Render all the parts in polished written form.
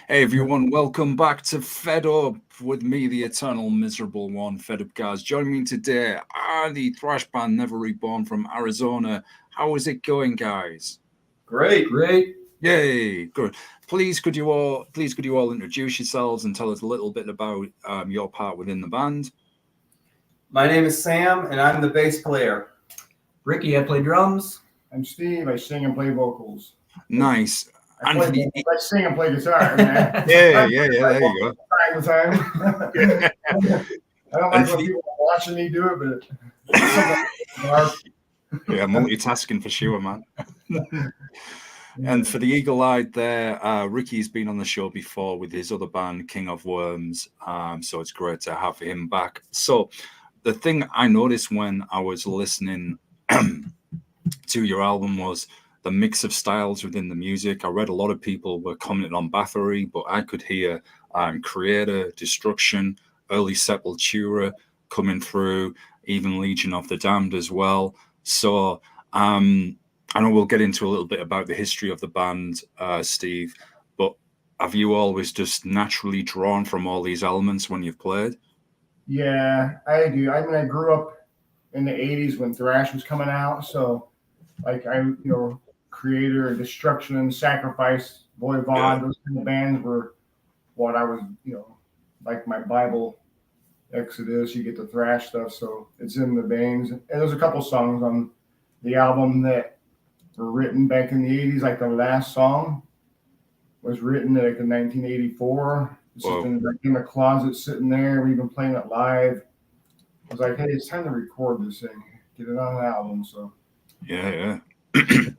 Hey everyone, welcome back to Fed Up with me, the eternal miserable one, Fed Up guys. Joining me today are the thrash band Never Reborn from Arizona. How is it going, guys? Great. Yay, good. Please could you all introduce yourselves and tell us a little bit about your part within the band? My name is Sam, and I'm the bass player. Ricky, I play drums. I'm Steve. I sing and play vocals. Nice. I sing and play guitar. Yeah, there you go. Time to time. I don't like when people are watching me do it, but yeah, multitasking for sure, man. And for the eagle-eyed there, Ricky's been on the show before with his other band, King of Worms. So it's great to have him back. So the thing I noticed when I was listening to your album was the mix of styles within the music. I read a lot of people were commenting on Bathory, but I could hear Creator, Destruction, Early Sepultura coming through, even Legion of the Damned as well. So I know we'll get into a little bit about the history of the band, Steve, but have you always just naturally drawn from all these elements when you've played? yeah, I do. I mean, I grew up in the '80s when thrash was coming out, so like Creator, Destruction, Sacrifice, Boy Vaughn, those kind of bands were what I was, like my Bible. Exodus, you get the thrash stuff, so it's in the veins. And there's a couple songs on the album that were written back in the '80s. Like the last song was written like in 1984. It's just in the closet sitting there. We've been playing it live. I was like, hey, it's time to record this thing, get it on an album. So yeah. I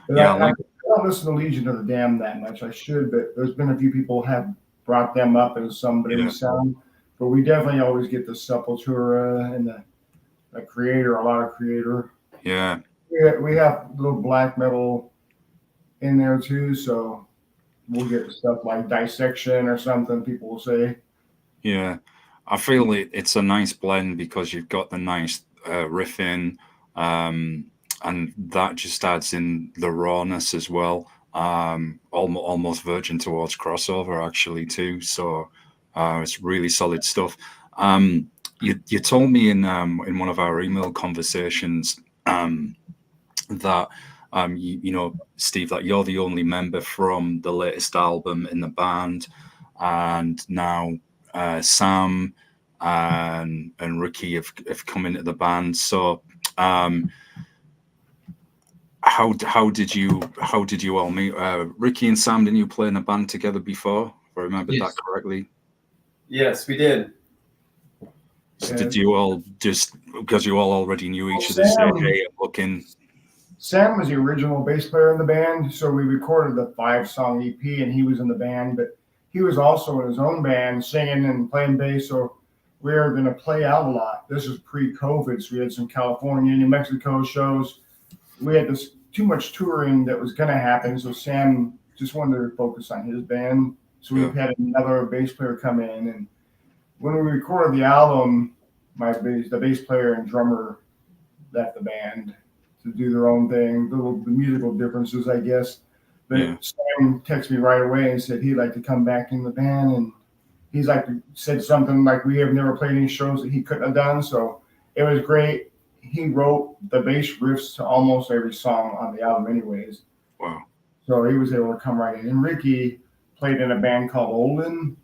don't listen to Legion of the Damned that much. I should, but there's been a few people have brought them up as somebody's sound. But we definitely always get the Sepultura and the Creator, a lot of Creator. Yeah. We have a little black metal in there too, so we'll get stuff like Dissection or something, people will say. Yeah. I feel it's a nice blend because you've got the nice riffing, and that just adds in the rawness as well. Almost verging towards crossover actually too. So it's really solid stuff. You told me in one of our email conversations that Steve, that you're the only member from the latest album in the band, and now Sam and Ricky have come into the band. So how did you all meet? Ricky and Sam, didn't you play in a band together before, if I remember that correctly? Yes, we did. So did you all just, because you all already knew each other, say, hey, I'm looking? Sam was the original bass player in the band, so we recorded the 5-song EP, and he was in the band, but he was also in his own band singing and playing bass, so we were going to play out a lot. This was pre-COVID, so we had some California, New Mexico shows. We had too much touring that was going to happen, so Sam just wanted to focus on his band. So we had another bass player come in, and when we recorded the album, the bass player and drummer left the band to do their own thing. The musical differences, I guess. But Sam texted me right away and said he'd like to come back in the band, and he's said something like we have never played any shows that he couldn't have done. So it was great. He wrote the bass riffs to almost every song on the album, anyways. Wow! So he was able to come right in. And Ricky played in a band called Olden,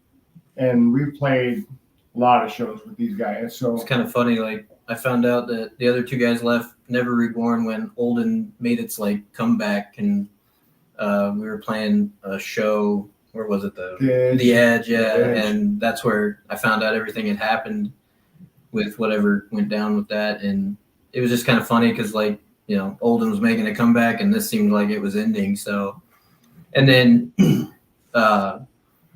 and we played a lot of shows with these guys. So it's kind of funny. Like I found out that the other two guys left Never Reborn when Olden made its comeback, and we were playing a show. Where was it though? The Edge, and that's where I found out everything had happened with whatever went down with that, and it was just kind of funny because Olden was making a comeback, and this seemed like it was ending. So, and then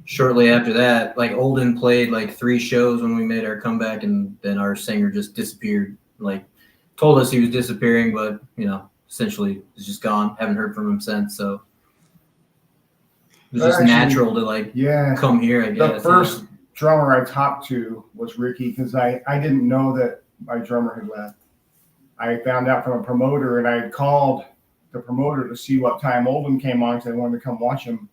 shortly after that, Olden played 3 shows when we made our comeback, and then our singer just disappeared. Told us he was disappearing, but essentially is just gone. Haven't heard from him since. So it was just natural to come here, I guess. The first drummer I talked to was Ricky because I didn't know that my drummer had left. I found out from a promoter, and I called the promoter to see what time Olden came on because I wanted to come watch him.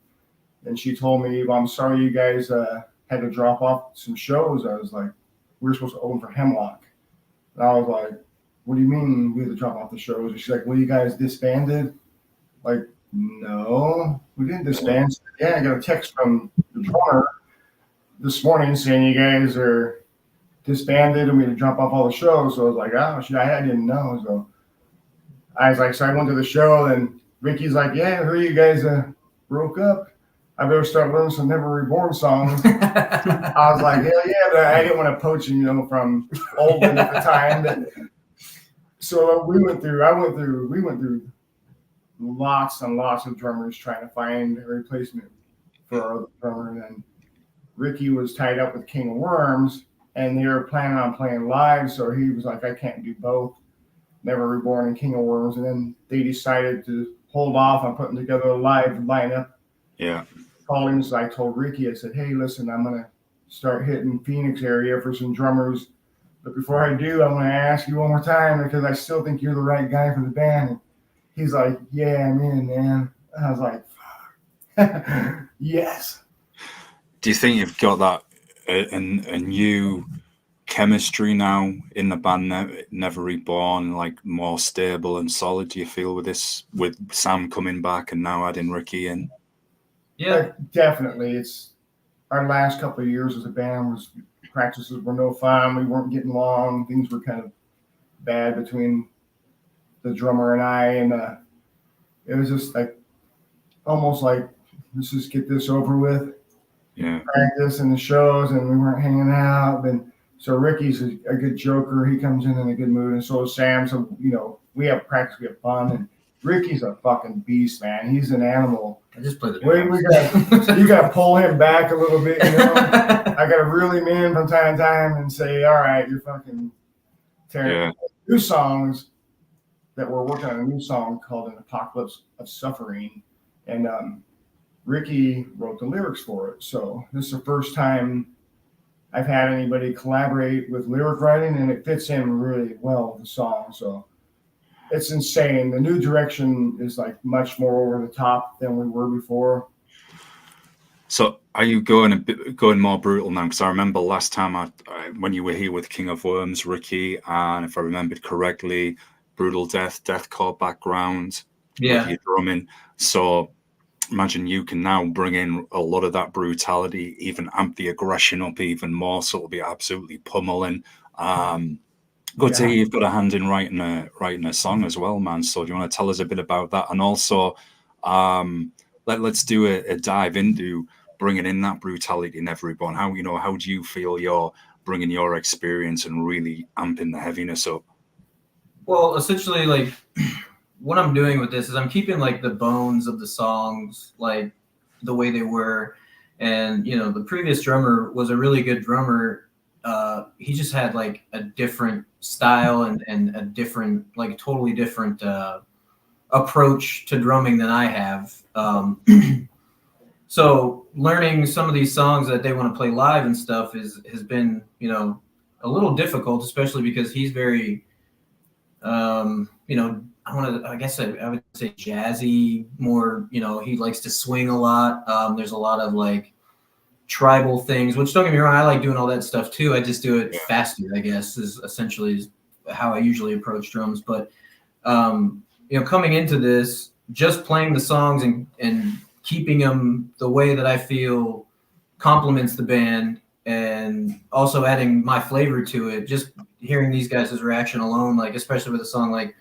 And she told me, well, I'm sorry you guys had to drop off some shows. I was like, we were supposed to open for Hemlock. And I was like, what do you mean we had to drop off the shows? And she's like, well, you guys disbanded? Like, no, we didn't disband. Yeah, I got a text from the drummer this morning saying you guys are disbanded and we had to drop off all the shows. So I was like, oh, shit, I didn't know. So I was like, so I went to the show and Ricky's like, yeah, I heard you guys broke up. I better start learning some Never Reborn songs. I was like, hell yeah, but I didn't want to poach him, from Oldham at the time. But, so we went through lots and lots of drummers trying to find a replacement for our drummer. And then Ricky was tied up with King of Worms, and they were planning on playing live. So he was like, I can't do both, Never Reborn and King of Worms. And then they decided to hold off on putting together a live lineup. Yeah. Called him, so I told Ricky, I said, hey, listen, I'm going to start hitting Phoenix area for some drummers. But before I do, I'm going to ask you one more time because I still think you're the right guy for the band. And he's like, yeah, I'm in, man. And I was like, fuck. Yes. Do you think you've got that a new chemistry now in the band, Never Reborn, like more stable and solid? Do you feel with Sam coming back and now adding Ricky in? Yeah, definitely. It's our last couple of years as a band practices were no fun. We weren't getting along. Things were kind of bad between the drummer and I, and it was just like almost like let's just get this over with. Yeah. Practice and the shows, and we weren't hanging out. And so Ricky's a good joker. He comes in a good mood, and so is Sam. So we have practice, we have fun, and Ricky's a fucking beast, man. He's an animal. I just play the drums. You got to pull him back a little bit. I got to reel him in from time to time and say, all right, you're fucking tearing new songs that we're working on a new song called An Apocalypse of Suffering. And Ricky wrote the lyrics for it. So this is the first time I've had anybody collaborate with lyric writing, and it fits in really well with the song. So it's insane. The new direction is like much more over the top than we were before. So are you going more brutal now? Because I remember last time when you were here with King of Worms, Ricky, and if I remembered correctly, brutal deathcore background, with your drumming. So imagine you can now bring in a lot of that brutality, even amp the aggression up even more. So it'll be absolutely pummeling. Good to hear you've got a hand in writing a song as well, man. So do you want to tell us a bit about that? And also, let's do a dive into bringing in that brutality in everyone. How do you feel you're bringing your experience and really amping the heaviness up? Well, essentially, like what I'm doing with this is I'm keeping like the bones of the songs like the way they were, and the previous drummer was a really good drummer. He just had like a different style and a different, like totally different approach to drumming than I have. So learning some of these songs that they want to play live and stuff has been, a little difficult, especially because he's very, I would say jazzy, more, he likes to swing a lot. There's a lot of like tribal things, which don't get me wrong, I like doing all that stuff too. I just do it faster, I guess, is essentially how I usually approach drums. But coming into this, just playing the songs and keeping them the way that I feel complements the band, and also adding my flavor to it. Just hearing these guys' reaction alone, like especially with a song like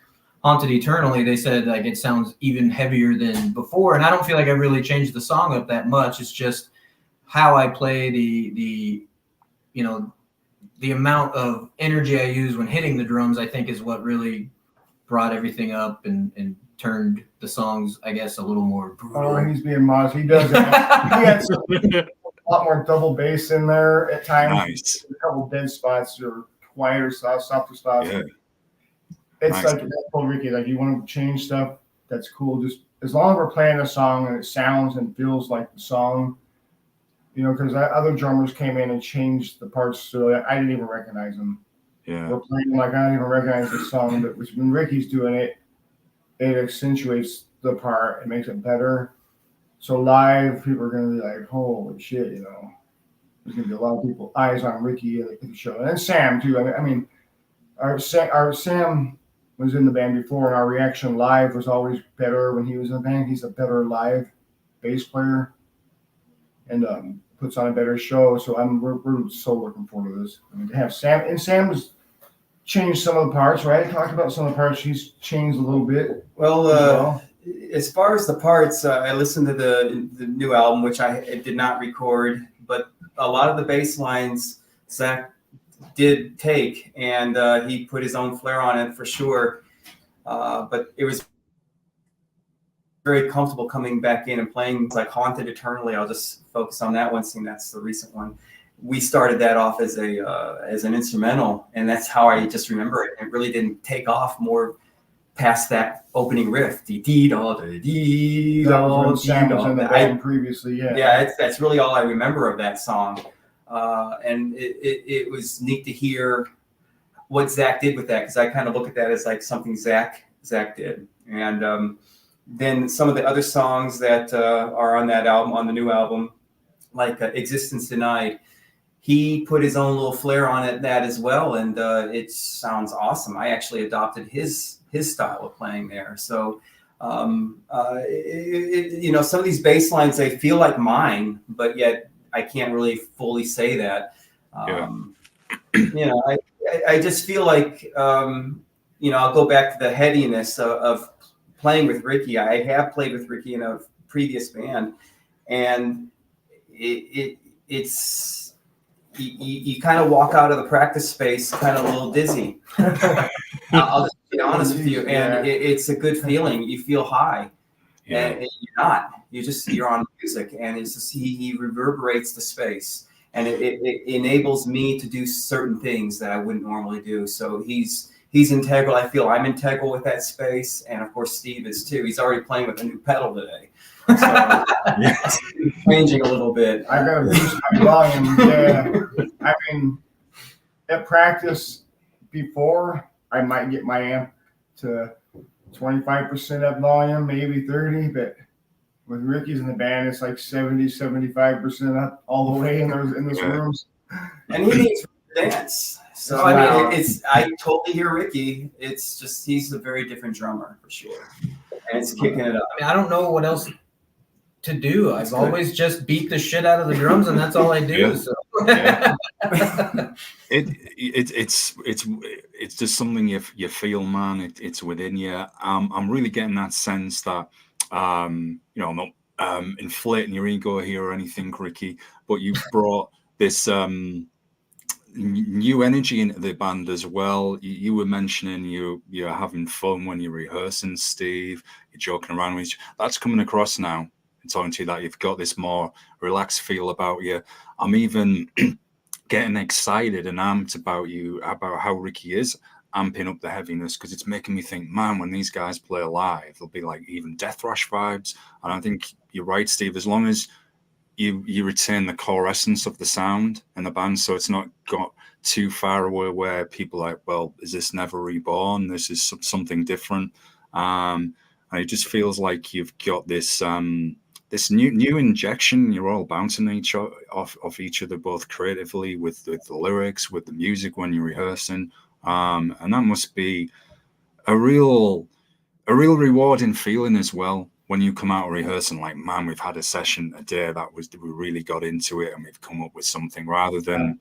Haunted Eternally, they said like it sounds even heavier than before, and I don't feel like I really changed the song up that much. It's just how I play the amount of energy I use when hitting the drums, I think is what really brought everything up and turned the songs, I guess, a little more brutal. Oh, he's being modest. He does it. He had a lot more double bass in there at times. Nice. A couple dead spots or quieter spots, softer spots. Yeah. It's nice. like I told Ricky, like you want to change stuff, that's cool. Just as long as we're playing a song and it sounds and feels like the song, because other drummers came in and changed the parts so I didn't even recognize them. Yeah. We're playing like I don't even recognize the song, but when Ricky's doing it, it accentuates the part, it makes it better. So live, people are going to be like, holy shit, you know. There's going to be a lot of people, eyes on Ricky at the show. And Sam, too. I mean our Sam was in the band before, and our reaction live was always better when he was in the band. He's a better live bass player and puts on a better show. So we're so looking forward to this. I mean, to have Sam, and Sam has changed some of the parts, right? I talked about some of the parts. He's changed a little bit. Well, as far as the parts, I listened to the new album, which I did not record, but a lot of the bass lines Zach did take, and he put his own flair on it for sure. But it was very comfortable coming back in and playing like Haunted Eternally. I'll just focus on that one scene. That's the recent one. We started that off as an instrumental, and that's how I just remember it. It really didn't take off more past that opening riff. Previously, yeah. Yeah, that's really all I remember of that song. And it was neat to hear what Zach did with that, because I kind of look at that as like something Zach did. And then some of the other songs that are on that album, on the new album, like Existence Denied, he put his own little flair on it, that as well, and it sounds awesome. I actually adopted his style of playing there. So some of these bass lines, they feel like mine, but yet I can't really fully say that. I just feel like I'll go back to the headiness of playing with Ricky. I have played with Ricky in a previous band, and it's you kind of walk out of the practice space kind of a little dizzy. I'll just be honest with you, and it's a good feeling. You feel high, and you're not. You're on music, and it's just he reverberates the space, and it enables me to do certain things that I wouldn't normally do. So he's integral. I feel I'm integral with that space, and of course Steve is too. He's already playing with a new pedal today. So changing a little bit. I gotta boost my volume. Yeah, I mean, at practice before, I might get my amp to 25% up volume, maybe 30, but with Ricky's in the band, it's like 70-75% up all the way in those rooms. And he needs to dance. So I mean, I totally hear Ricky. It's just he's a very different drummer for sure, and it's kicking it up. I mean, I don't know what else to do. I've always just beat the shit out of the drums, and that's all I do. Yeah. So. It's just something you feel, man. It's within you. I'm really getting that sense that I'm not inflating your ego here or anything, Ricky, but you've brought this new energy into the band as well. You were mentioning you're having fun when you're rehearsing, Steve. You're joking around with each. That's coming across now. And talking to you that you've got this more relaxed feel about you. I'm even getting excited and amped about how Ricky is amping up the heaviness, because it's making me think, man, when these guys play live, there'll be like even Death Thrash vibes. And I think you're right, Steve. As long as you retain the core essence of the sound in the band, so it's not got too far away where people are like, well, is this Never Reborn? This is something different. And it just feels like you've got this this new injection. You're all bouncing off each other, both creatively with the lyrics, with the music when you're rehearsing, and that must be a real rewarding feeling as well when you come out of rehearsing. Like, man, we've had a session a day we really got into it, and we've come up with something, rather than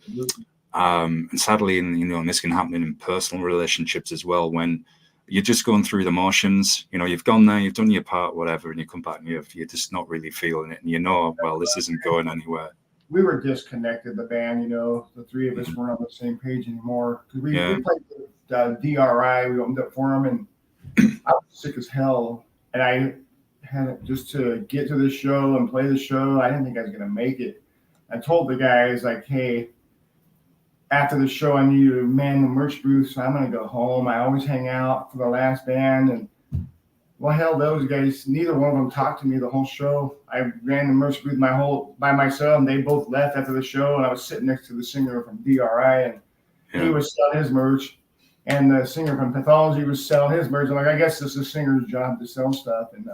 and sadly, and this can happen in personal relationships as well, when you're just going through the motions. You've gone there, you've done your part, whatever, and you come back and you're just not really feeling it. And well, this isn't going anywhere. We were disconnected, the band, the three of us weren't on the same page anymore. Because we played the DRI, we opened up for them, and I was sick as hell. And I had just to get to the show and play the show, I didn't think I was going to make it. I told the guys, like, hey, after the show, I need you to man the merch booth, so I'm going to go home. I always hang out for the last band. And, well, hell, those guys, neither one of them talked to me the whole show. I ran the merch booth by myself, and they both left after the show. And I was sitting next to the singer from DRI, and he was selling his merch. And the singer from Pathology was selling his merch. I'm like, I guess this is a singer's job to sell stuff. And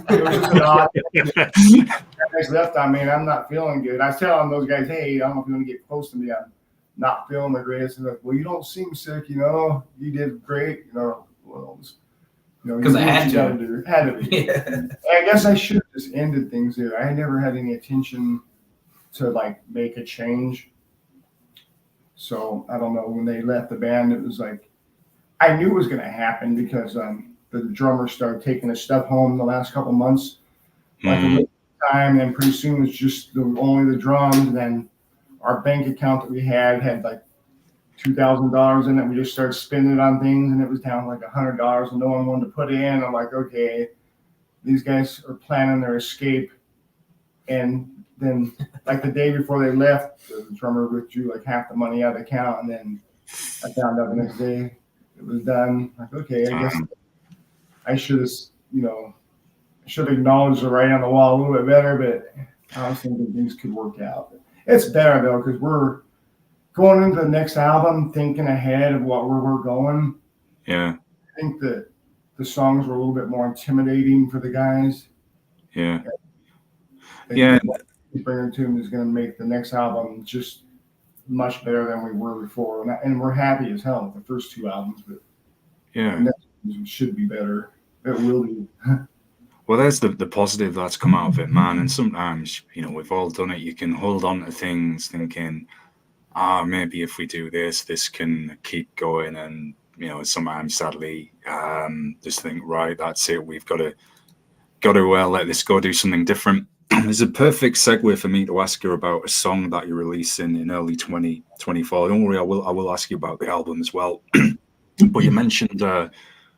it was just an odd guys left on me, and I'm not feeling good. I was telling those guys, hey, I don't know if you want to get close to me. I'm not feeling the greatest. And like, well, you don't seem sick, you did great, well, because I had to. Had to be. Yeah. I guess I should have just ended things there. I never had any intention to like make a change. So I don't know, when they left the band, it was like, I knew it was going to happen because the drummer started taking his stuff home the last couple months, like a time, and pretty soon it was just only the drums. And then our bank account that we had like $2,000 in it. We just started spending it on things, and it was down like $100, and no one wanted to put in. I'm like, okay, these guys are planning their escape. And then, like the day before they left, the drummer withdrew like half the money out of the account, and then I found out the next day it was done. Like, okay, I guess I should have, should have acknowledged the writing on the wall a little bit better, but I was thinking things could work out. It's better though, because we're going into the next album thinking ahead of where we're going. Yeah. I think that the songs were a little bit more intimidating for the guys. Yeah. Yeah. Bringing Tune is going to make the next album just much better than we were before, and we're happy as hell with the first two albums, but yeah, the next one should be better. It will be. Well, there's the positive that's come out of it, man. And sometimes, we've all done it. You can hold on to things thinking, maybe if we do this, this can keep going. And, sometimes sadly, just think, right, that's it. We've got to let this go, do something different. There's a perfect segue for me to ask you about a song that you're releasing in early 2024. Don't worry, I will ask you about the album as well. But you mentioned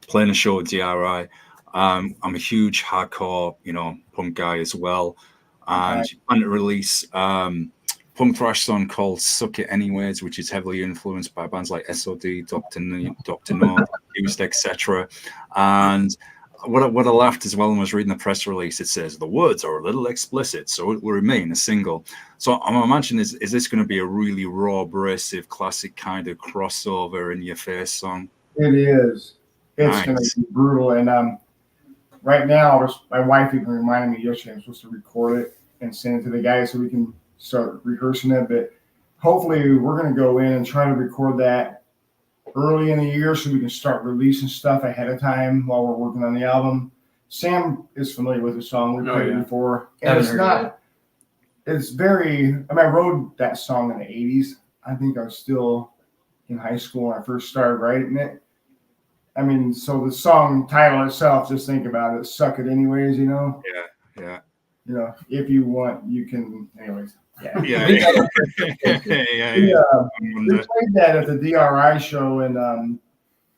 playing a show at DRI. I'm a huge hardcore, punk guy as well. And you plan to release punk thrash song called Suck It Anyways, which is heavily influenced by bands like SOD, Dr. No, Used, etc. And what I laughed as well when I was reading the press release, it says the words are a little explicit, so it will remain a single. So I'm imagining, is this going to be a really raw, abrasive, classic kind of crossover in your face song? It is. It's going to be brutal. And right now, my wife even reminded me yesterday I'm supposed to record it and send it to the guys so we can start rehearsing it. But hopefully we're going to go in and try to record that early in the year so we can start releasing stuff ahead of time while we're working on the album. Sam is familiar with the song. We played it before. And it's very, I wrote that song in the 80s. I think I was still in high school when I first started writing it. So the song title itself, just think about it, Suck It Anyways, Yeah. If you want, you can, anyways. Yeah. We played that at the DRI show, and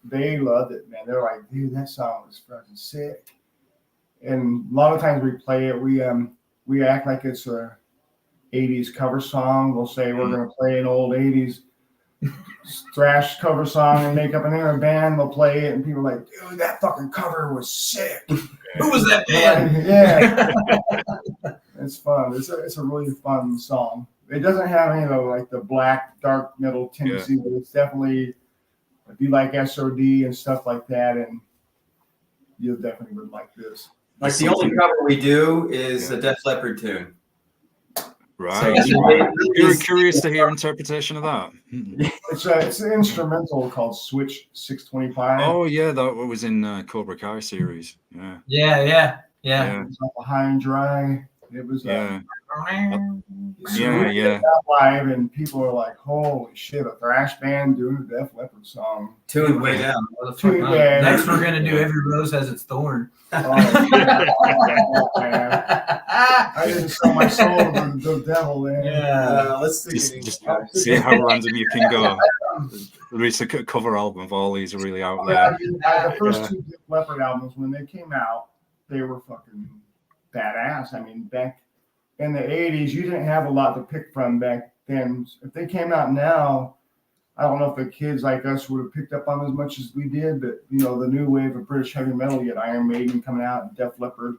they loved it, man. They're like, dude, that song was fucking sick. And a lot of times we play it, we act like it's a 80s cover song. We'll say we're going to play an old 80s thrash cover song and make up an era band. We'll play it, and people are like, dude, that fucking cover was sick. Who was that band? Yeah. It's fun. It's a really fun song. It doesn't have any of the black, dark metal tendency, but it's definitely, if you like SOD and stuff like that, and you definitely would like this. Like the only cover we do is the Def Leppard tune. Right. You're curious to hear interpretation of that. It's an instrumental called Switch 625. Oh yeah, that was in Cobra Kai series. Yeah. It was off of High and Dry. It was yeah. Live, and people are like, "Holy shit, a thrash band doing a Def Leppard song." Tuned way down. Next, we're gonna do Every Rose Has Its Thorn. Oh, I didn't sell my soul to the devil, man. Yeah, let's see. Just see how random you can go. Release a cover album of all these are really out there. The first two Def Leppard albums, when they came out, they were fucking badass. Back in the 80s, you didn't have a lot to pick from back then. If they came out now, I don't know if the kids like us would have picked up on as much as we did, but the new wave of British heavy metal, you had Iron Maiden coming out, and Def Leppard.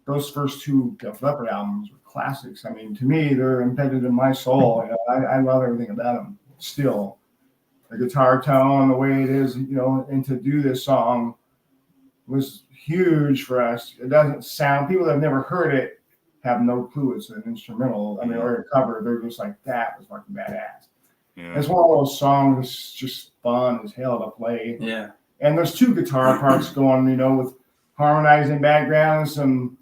Those first two Def Leppard albums were classics. To me, they're embedded in my soul. I love everything about them still. the guitar tone, the way it is, and to do this song was huge for us. It doesn't sound, people that have never heard it have no clue it's an instrumental, or a cover. They're just like, that was fucking badass. Yeah. It's one of those songs that's just fun as hell to play. Yeah. And there's 2 guitar parts going, with harmonizing background, some,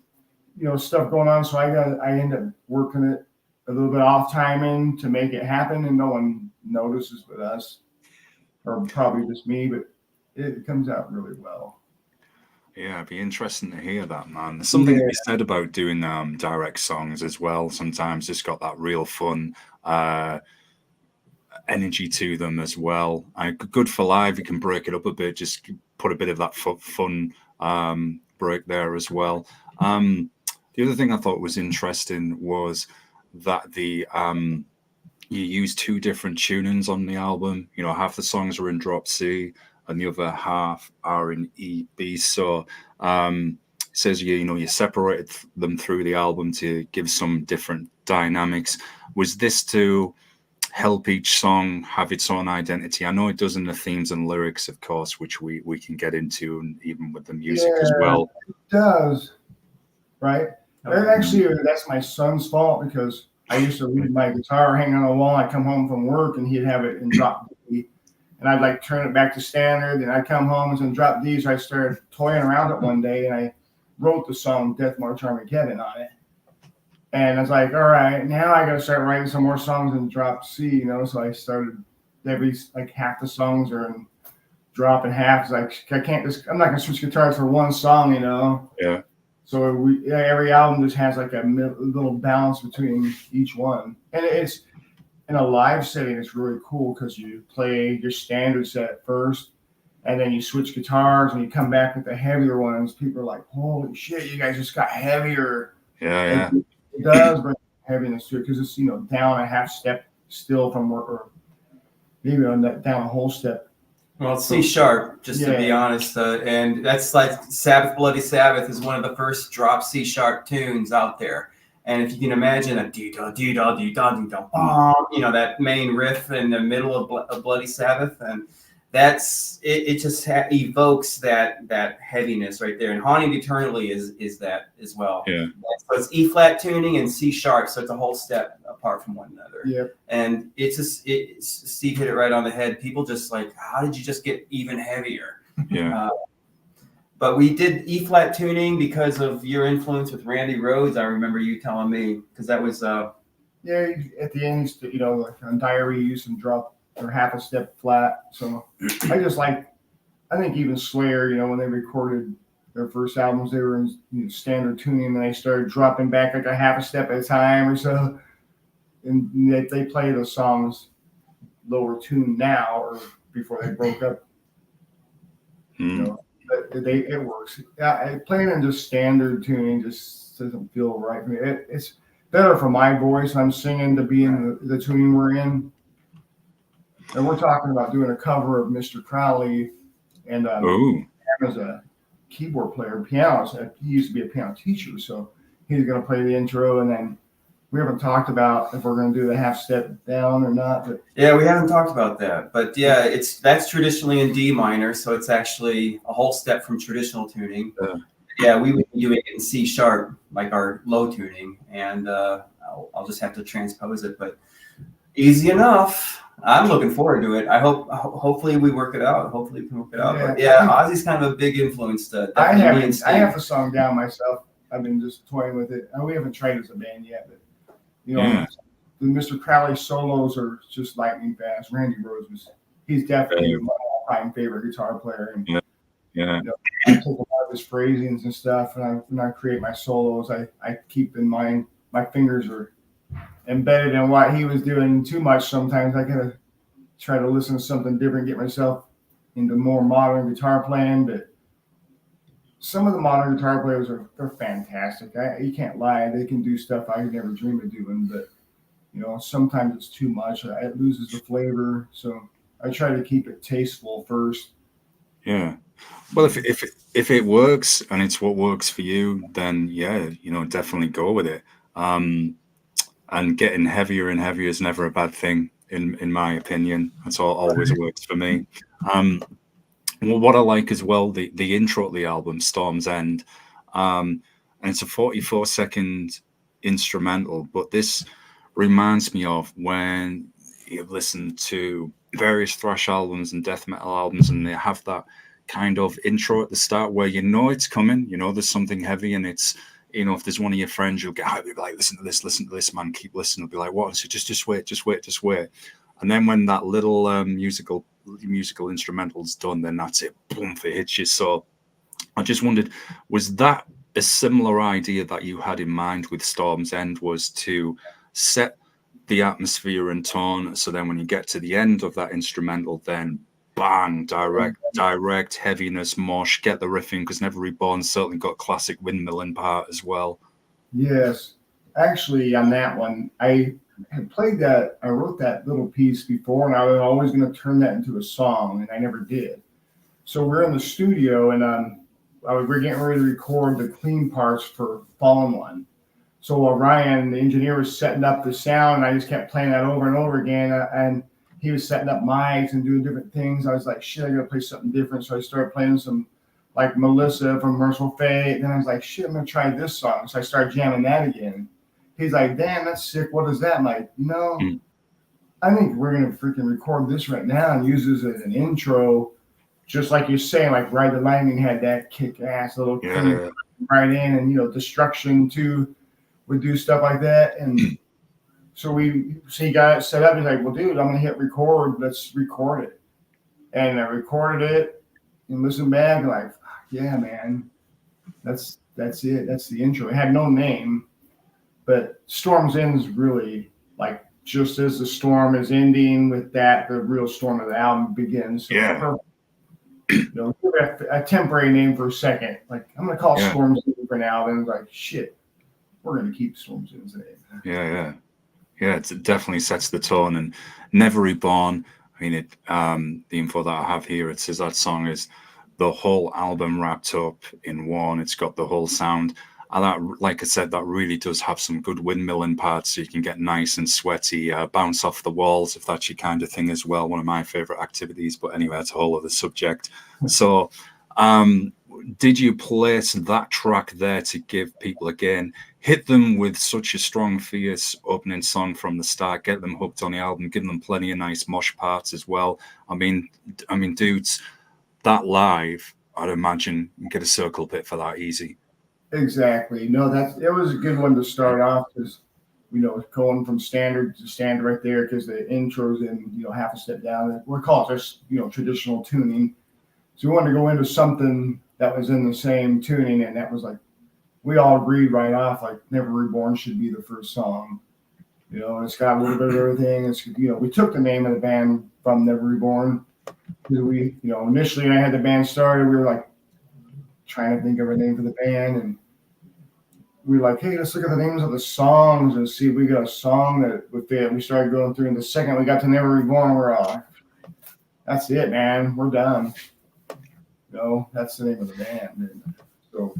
stuff going on. So I end up working it a little bit off timing to make it happen, and no one notices but us, or probably just me, but it comes out really well. Yeah, it'd be interesting to hear that, man. There's something to be said about doing direct songs as well. Sometimes it's got that real fun energy to them as well. Good for live. You can break it up a bit, just put a bit of that fun break there as well. The other thing I thought was interesting was that you use 2 different tunings on the album. Half the songs are in drop C and the other half are in E B. So it says you separated them through the album to give some different dynamics. Was this to help each song have its own identity? I know it does in the themes and lyrics, of course, which we can get into, and even with the music as well. It does, right? Actually, that's my son's fault, because I used to leave my guitar hanging on the wall. I'd come home from work and he'd have it in drop D, and I'd like turn it back to standard, and I'd come home and it's in drop D. So I started toying around it one day, and I wrote the song Death March Armageddon on it. And I was like, all right, now I got to start writing some more songs in drop C, So I started half the songs are in drop and half. It's like, I'm not going to switch guitars for one song, Yeah. So every album just has like a little balance between each one. And it's in a live setting, it's really cool because you play your standard set first, and then you switch guitars and you come back with the heavier ones. People are like, holy shit, you guys just got heavier. Yeah. It does bring heaviness to it, because it's, down a half step still from work, or maybe down a whole step. Well, it's C sharp, just to be honest, and that's like Sabbath, Bloody Sabbath is one of the first drop C sharp tunes out there. And if you can imagine a that main riff in the middle of Bloody Sabbath, and that's it just evokes that heaviness right there. And Haunting Eternally is that as well. Yeah. So it's E flat tuning and C sharp, so it's a whole step apart from one another. Yeah. And Steve hit it right on the head. People just like, how did you just get even heavier? Yeah. But we did E flat tuning because of your influence with Randy Rhoads. I remember you telling me, because that was at the end, like on Diary, you used some drop or half a step flat. So I think even Slayer, when they recorded their first albums, they were in standard tuning, and they started dropping back like a half a step at a time or so. And they play those songs lower tuned now, or before they broke up. But it works. Playing in just standard tuning just doesn't feel right for me. It's better for my voice. I'm singing to be in the tuning we're in. And we're talking about doing a cover of Mr. Crowley, and him as a keyboard player, pianist. He used to be a piano teacher, so he's going to play the intro, and then we haven't talked about if we're going to do the half step down or not. But yeah, we haven't talked about that. But yeah, that's traditionally in D minor, so it's actually a whole step from traditional tuning. Yeah, we would be doing it in C sharp, like our low tuning, and I'll just have to transpose it, but easy enough. I'm looking forward to it. Hopefully we work it out. Hopefully we can work it out. Yeah, but yeah, Ozzy's kind of a big influence to I have the song down myself. I've been just toying with it. We haven't tried as a band yet, but the Mr. Crowley solos are just lightning fast. Randy Rhoads he's definitely my all-time favorite guitar player. And I take a lot of his phrasings and stuff, and when I create my solos, I keep in mind my fingers are embedded in what he was doing too much. Sometimes I gotta try to listen to something different, get myself into more modern guitar playing. But some of the modern guitar players they're fantastic. You can't lie; they can do stuff I never dreamed of doing. But sometimes it's too much. It loses the flavor. So I try to keep it tasteful first. Yeah. Well, if it works and it's what works for you, then definitely go with it. And getting heavier and heavier is never a bad thing. in my opinion. That's all always works for me. Well, what I like as well, the intro to the album, Storm's End, and it's a 44-second instrumental, but this reminds me of when you've listened to various thrash albums and death metal albums, and they have that kind of intro at the start where you know it's coming, you know there's something heavy, and it's, you know, if there's one of your friends, you'll get hyped, you'll be like, listen to this, man, keep listening. They'll be like, what? So just wait. And then when that little musical instrumental's done, then that's it, boom, it hits you. So I just wondered, was that a similar idea that you had in mind with Storm's End, was to set the atmosphere and tone, so then when you get to the end of that instrumental, then bang, direct heaviness, mosh, get the riffing, because Never Reborn certainly got classic windmilling part as well. Yes, actually on that one, I had played that, I wrote that little piece before, and I was always going to turn that into a song, and I never did. So we're in the studio, and we're getting ready to record the clean parts for Fallen One. So while Ryan, the engineer, was setting up the sound, I just kept playing that over and over again, and he was setting up mics and doing different things. I was like, shit, I got to play something different. So I started playing some, like, Melissa from Merciful Fate. Then I was like, shit, I'm going to try this song. So I started jamming that again. He's like, damn, that's sick. What is that? I'm like, I think we're going to freaking record this right now and use this as an intro, just like you're saying, like Ride the Lightning had that kick-ass little thing right in, and, you know, Destruction too would do stuff like that. And so he got it set up. He's like, well, dude, I'm going to hit record. Let's record it. And I recorded it and listened back, and like, yeah, man, that's it. That's the intro. It had no name, but Storm's End is really like, just as the storm is ending with that, the real storm of the album begins. So you know, a temporary name for a second. Like, I'm going to call it Storm's End for now. Then it's like, shit, we're going to keep Storm's End's name. Yeah, it definitely sets the tone. And Never Reborn, I mean, the info that I have here, it says that song is the whole album wrapped up in one. It's got the whole sound. And that, like I said, that really does have some good windmilling parts, so you can get nice and sweaty, bounce off the walls, if that's your kind of thing as well. One of my favorite activities, but anyway, that's a whole other subject. So did you place that track there to give people, again, hit them with such a strong, fierce opening song from the start, get them hooked on the album, give them plenty of nice mosh parts as well? I mean, dudes, that live, I'd imagine you get a circle pit for that easy. Exactly. No, it was a good one to start off, because, you know, going from standard to standard right there, because the intro's in, you know, half a step down. We call it just, you know, traditional tuning. So we wanted to go into something that was in the same tuning, and that was like, we all agreed right off, like, Never Reborn should be the first song. You know, and it's got a little bit of everything. It's, you know, we took the name of the band from Never Reborn. We, you know, initially when I had the band started, we were like trying to think of a name for the band, and we were like, hey, let's look at the names of the songs and see if we got a song that would fit. We started going through, and the second we got to Never Reborn, we're all like, that's it, man. We're done. You know, that's the name of the band. And so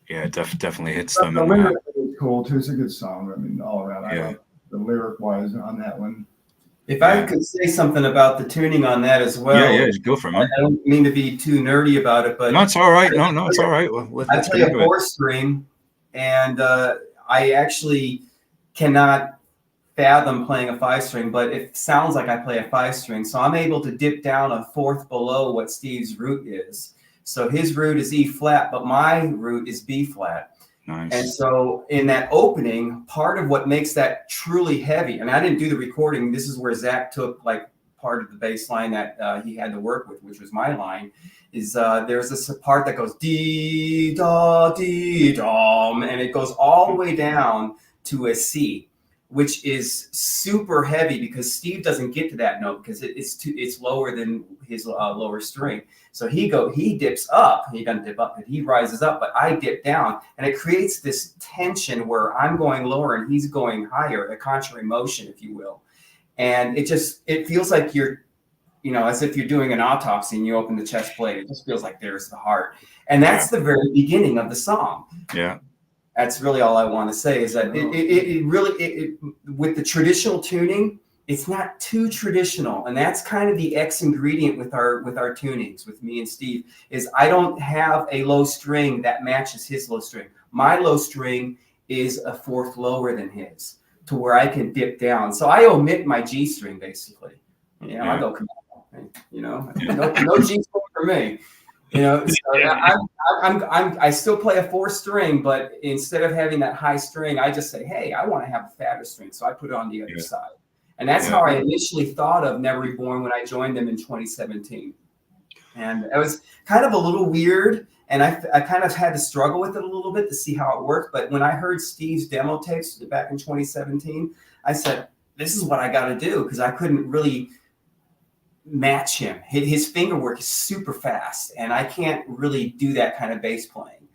yeah, definitely hits them. The lyric is cool too. It's a good song. I mean, all around. I like the lyric wise on that one. If I could say something about the tuning on that as well. Yeah, go for it, man. I don't mean to be too nerdy about it, but no, it's all right. No, it's all right. Well, I play a 4-string, and I actually cannot fathom playing a 5-string, but it sounds like I play a 5-string. So I'm able to dip down a fourth below what Steve's root is. So his root is E flat, but my root is B flat. Nice. And so in that opening, part of what makes that truly heavy, and I didn't do the recording, this is where Zach took like part of the bass line that he had to work with, which was my line, is there's this part that goes dee da dee dom, and it goes all the way down to a C, which is super heavy because Steve doesn't get to that note because it's lower than his lower string. So he dips up. He doesn't dip up, but he rises up. But I dip down, and it creates this tension where I'm going lower and he's going higher, a contrary motion, if you will. And it feels like you're, you know, as if you're doing an autopsy and you open the chest plate. It just feels like there's the heart, and that's the very beginning of the song. Yeah. That's really all I want to say is that it really with the traditional tuning, it's not too traditional, and that's kind of the X ingredient with our tunings with me and Steve. Is I don't have a low string that matches his low string. My low string is a fourth lower than his, to where I can dip down. So I omit my G string basically. You know, I go, come on, you know, no G string for me. You know, so I still play a 4 string, but instead of having that high string, I just say, hey, I want to have a fatter string, so I put it on the other side. And that's how I initially thought of Never Reborn when I joined them in 2017. And it was kind of a little weird, and I kind of had to struggle with it a little bit to see how it worked. But when I heard Steve's demo tapes back in 2017, I said, this is what I got to do, because I couldn't really match him. His finger work is super fast, and I can't really do that kind of bass playing.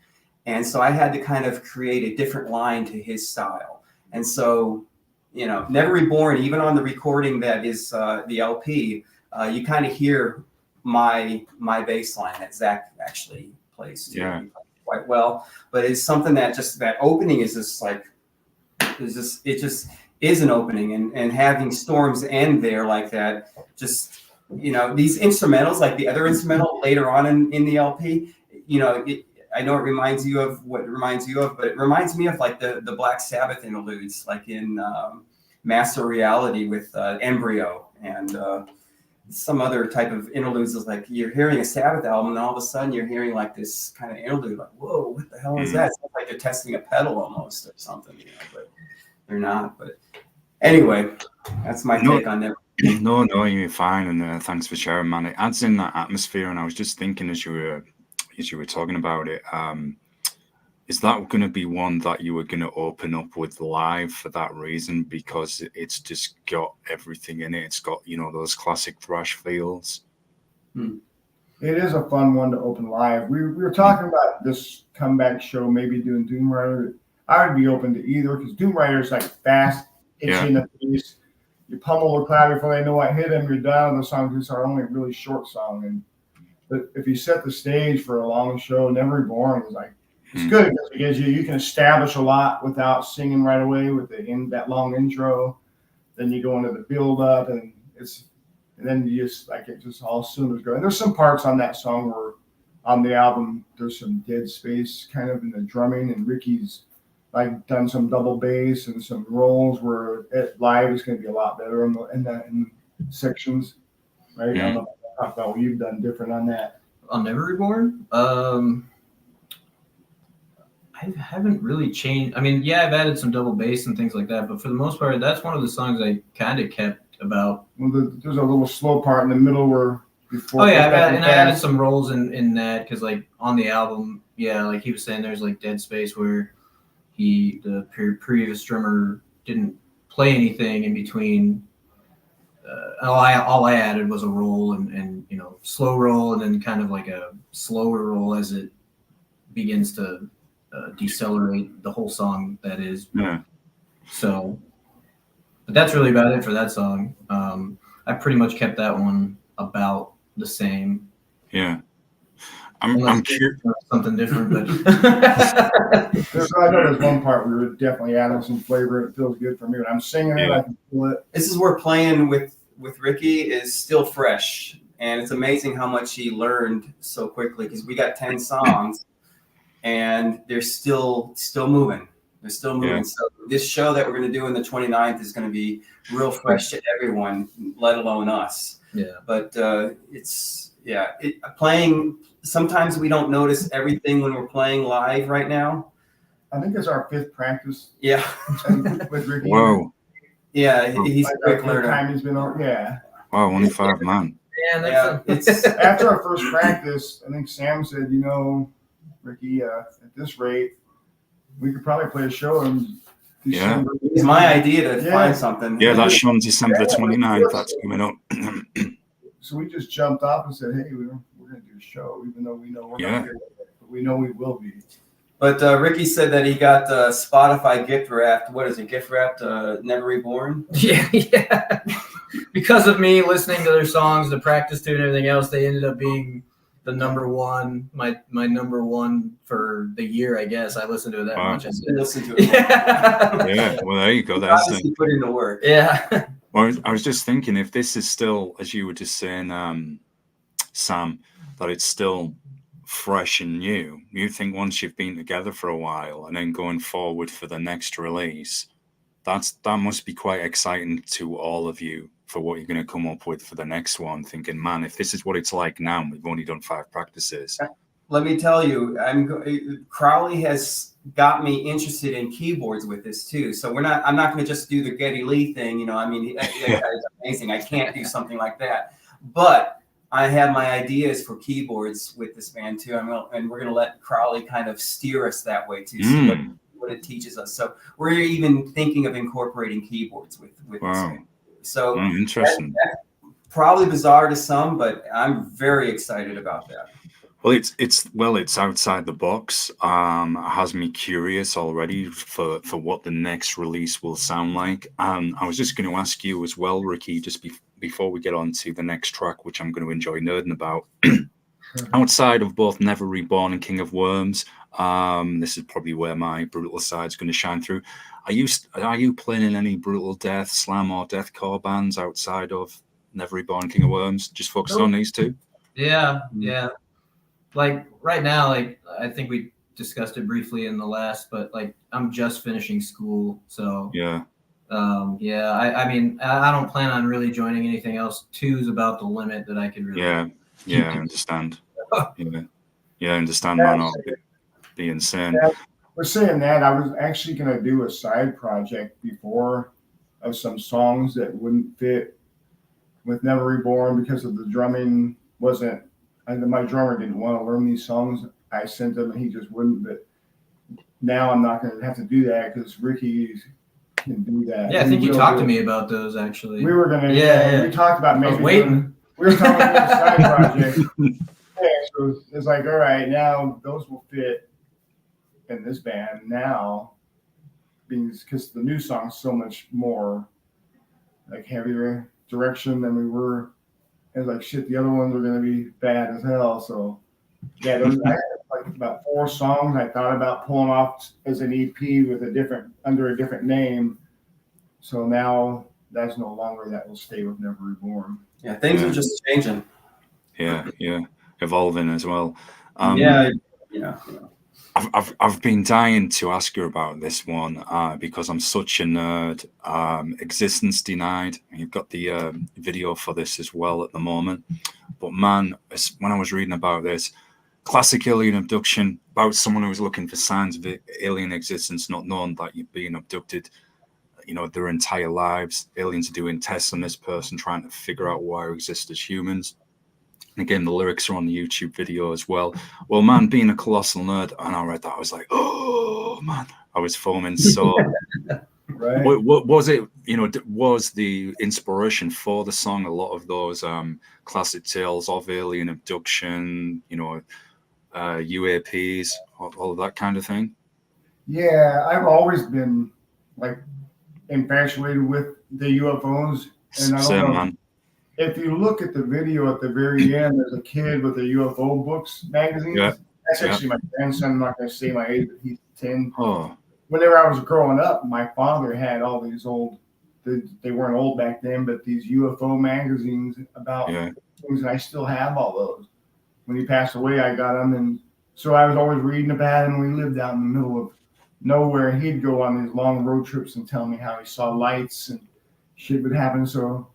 And so I had to kind of create a different line to his style. And so, you know, Never Reborn, even on the recording that is the LP, you kind of hear my bass line that Zach actually plays too, quite well. But it's something that just, that opening is just like, it just is an opening, and having Storms end there like that, just, you know, these instrumentals, like the other instrumental later on in the LP, you know, I know it reminds you of what it reminds you of, but it reminds me of like the Black Sabbath interludes, like in Master Reality with Embryo and some other type of interludes. Is like you're hearing a Sabbath album, and all of a sudden you're hearing like this kind of interlude, like, whoa, what the hell is that? It's like they're testing a pedal almost or something, you know, but they're not. But anyway, that's my take on that. No, you're fine, and thanks for sharing, man. It adds in that atmosphere, and I was just thinking as you were talking about it, is that going to be one that you were going to open up with live for that reason, because it's just got everything in it? It's got, you know, those classic thrash feels. It is a fun one to open live. We were talking about this comeback show, maybe doing Doom Rider. I would be open to either, because Doom Rider is like fast, itchy in the face. You pummel the crowd before they know what hit them. You're done. Those songs are only a really short song, but if you set the stage for a long show, Never Reborn is like, it's good because you can establish a lot without singing right away with that long intro. Then you go into the build up, and then you just like it just all cylinders go. And there's some parts on that song where on the album there's some dead space kind of in the drumming, and Ricky's like done some double bass and some rolls where live is going to be a lot better in sections, right? I don't know if you talk about what you've done different on that. On Never Reborn, I haven't really changed. I mean, yeah, I've added some double bass and things like that, but for the most part, that's one of the songs I kind of kept about. Well, there's a little slow part in the middle where before. Oh yeah, I added some rolls in that, because like on the album, yeah, like he was saying, there's like dead space where the previous drummer didn't play anything in between. All I added was a roll and you know, slow roll, and then kind of like a slower roll as it begins to decelerate the whole song. That is. Yeah. So, but that's really about it for that song. I pretty much kept that one about the same. Yeah. I'm curious. Something different, but I know there's one part where we're definitely adding some flavor. It feels good for me when I'm singing it. I can feel it. This is where playing with Ricky is still fresh, and it's amazing how much he learned so quickly, because we got 10 songs, and they're still moving. They're still moving. Yeah. So this show that we're going to do on the 29th is going to be real fresh to everyone, let alone us. Yeah. But playing. Sometimes we don't notice everything when we're playing live right now. I think it's our 5th practice. Yeah. With Ricky. Whoa. Yeah, he's a quick learner. Time he's been on. Yeah. Wow, only 5 man. Yeah, it's after our first practice, I think Sam said, you know, Ricky, at this rate, we could probably play a show in December. Yeah. It's my idea to find something. Yeah, that's on December the 29th. That's coming up. So we just jumped up and said, hey, we're going to do a show, even though we know we're not here, but we know we will be. But Ricky said that he got Spotify gift wrapped. What is it? Gift wrapped Never Reborn? Yeah. Because of me listening to their songs, the practice tune and everything else, they ended up being the number one, my number one for the year, I guess. I listened to it that much. I listened to it. Yeah. Yeah. Well, there you go. That's obviously put in the work. Yeah. Well, I was just thinking, if this is still, as you were just saying, Sam, that it's still fresh and new, you think once you've been together for a while and then going forward for the next release, that must be quite exciting to all of you for what you're going to come up with for the next one. Thinking, man, if this is what it's like now, and we've only done 5 practices. Let me tell you, Crowley has got me interested in keyboards with this too. So I'm not going to just do the Geddy Lee thing. You know, I mean, that is amazing. I can't do something like that, but I have my ideas for keyboards with this band too. And we're going to let Crowley kind of steer us that way too. See what it teaches us. So we're even thinking of incorporating keyboards with this band. So interesting. That's probably bizarre to some, but I'm very excited about that. Well, it's outside the box. Has me curious already for what the next release will sound like. I was just going to ask you as well, Ricky, just before we get on to the next track, which I'm going to enjoy nerding about. Outside of both Never Reborn and King of Worms, this is probably where my brutal side is going to shine through. Are you playing in any brutal death, slam, or deathcore bands outside of Never Reborn and King of Worms? Just focusing on these two? Yeah. Like right now, like I think we discussed it briefly in the last, but like I'm just finishing school, so yeah. I mean, I don't plan on really joining anything else. 2's about the limit that I can really. Yeah, I understand. I understand, man. I'll be insane. Yeah, we're saying that I was actually going to do a side project before of some songs that wouldn't fit with Never Reborn because of the drumming wasn't. My drummer didn't want to learn these songs. I sent him and he just wouldn't. But now I'm not going to have to do that because Ricky can do that. Yeah, I think you talked to me about those actually. We were going to. We talked about maybe. We were talking about a side project. So it's like, all right, now those will fit in this band now, because the new song's so much more like heavier direction than we were. It's like shit. The other ones are going to be bad as hell. So yeah, I had like about 4 songs I thought about pulling off as an EP with under a different name. So now that's no longer that will stay with Never Reborn. Yeah, things are just changing. Yeah, evolving as well. I've been dying to ask you about this one because I'm such a nerd. Existence Denied. You've got the video for this as well at the moment. But man, when I was reading about this, classic alien abduction, about someone who was looking for signs of alien existence, not knowing that you're being abducted, their entire lives. Aliens are doing tests on this person, trying to figure out why we exist as humans. Again, the lyrics are on the YouTube video as well. Well, man, being a colossal nerd, and I read that, I was like, oh, man, I was foaming. So right. What was it, was the inspiration for the song a lot of those classic tales of alien abduction, UAPs, all of that kind of thing? Yeah, I've always been, like, infatuated with the UFOs. And I don't know. Man. If you look at the video at the very end, there's a kid with a UFO books magazine. Yeah. That's actually my grandson. I'm not going to say my age, but he's 10. Oh. Whenever I was growing up, my father had all these they weren't old back then, but these UFO magazines about things, and I still have all those. When he passed away, I got them, and so I was always reading about him. We lived out in the middle of nowhere. He'd go on these long road trips and tell me how he saw lights and shit would happen. So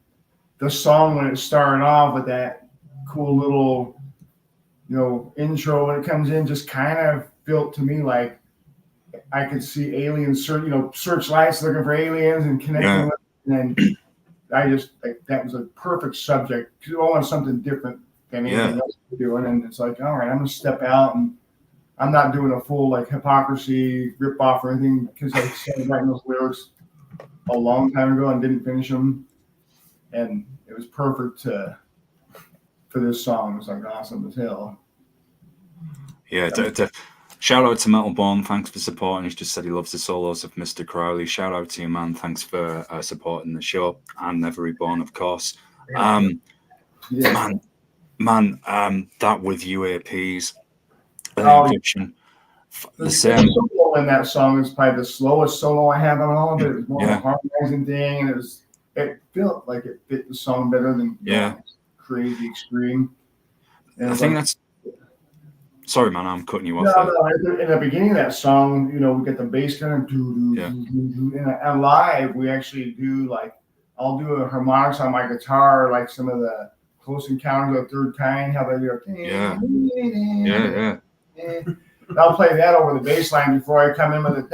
the song, when it started off with that cool little, intro, when it comes in, just kind of felt to me like I could see aliens, searchlights looking for aliens and connecting with them. And I just, that was a perfect subject because I wanted something different than anything else we're doing. And it's like, all right, I'm going to step out, and I'm not doing a full hypocrisy rip off or anything because I started writing those lyrics a long time ago and didn't finish them. And it was perfect for this song. It was like awesome as hell. Yeah, shout out to Metalborn. Thanks for supporting. He's just said he loves the solos of Mr. Crowley. Shout out to you, man. Thanks for supporting the show. And Never Reborn, of course. Man, that with UAPs, the same. Solo in that song is probably the slowest solo I have on all of it. It was more of a harmonizing thing, and it was it felt like it fit the song better than crazy extreme. And I think that's. Sorry, man, I'm cutting you off. No. In the beginning of that song, you know, we get the bass kind of and live we actually do like I'll do a harmonics on my guitar, like some of the Close Encounters of the Third Kind, how they go. Yeah. I'll play that over the bass line before I come in with it.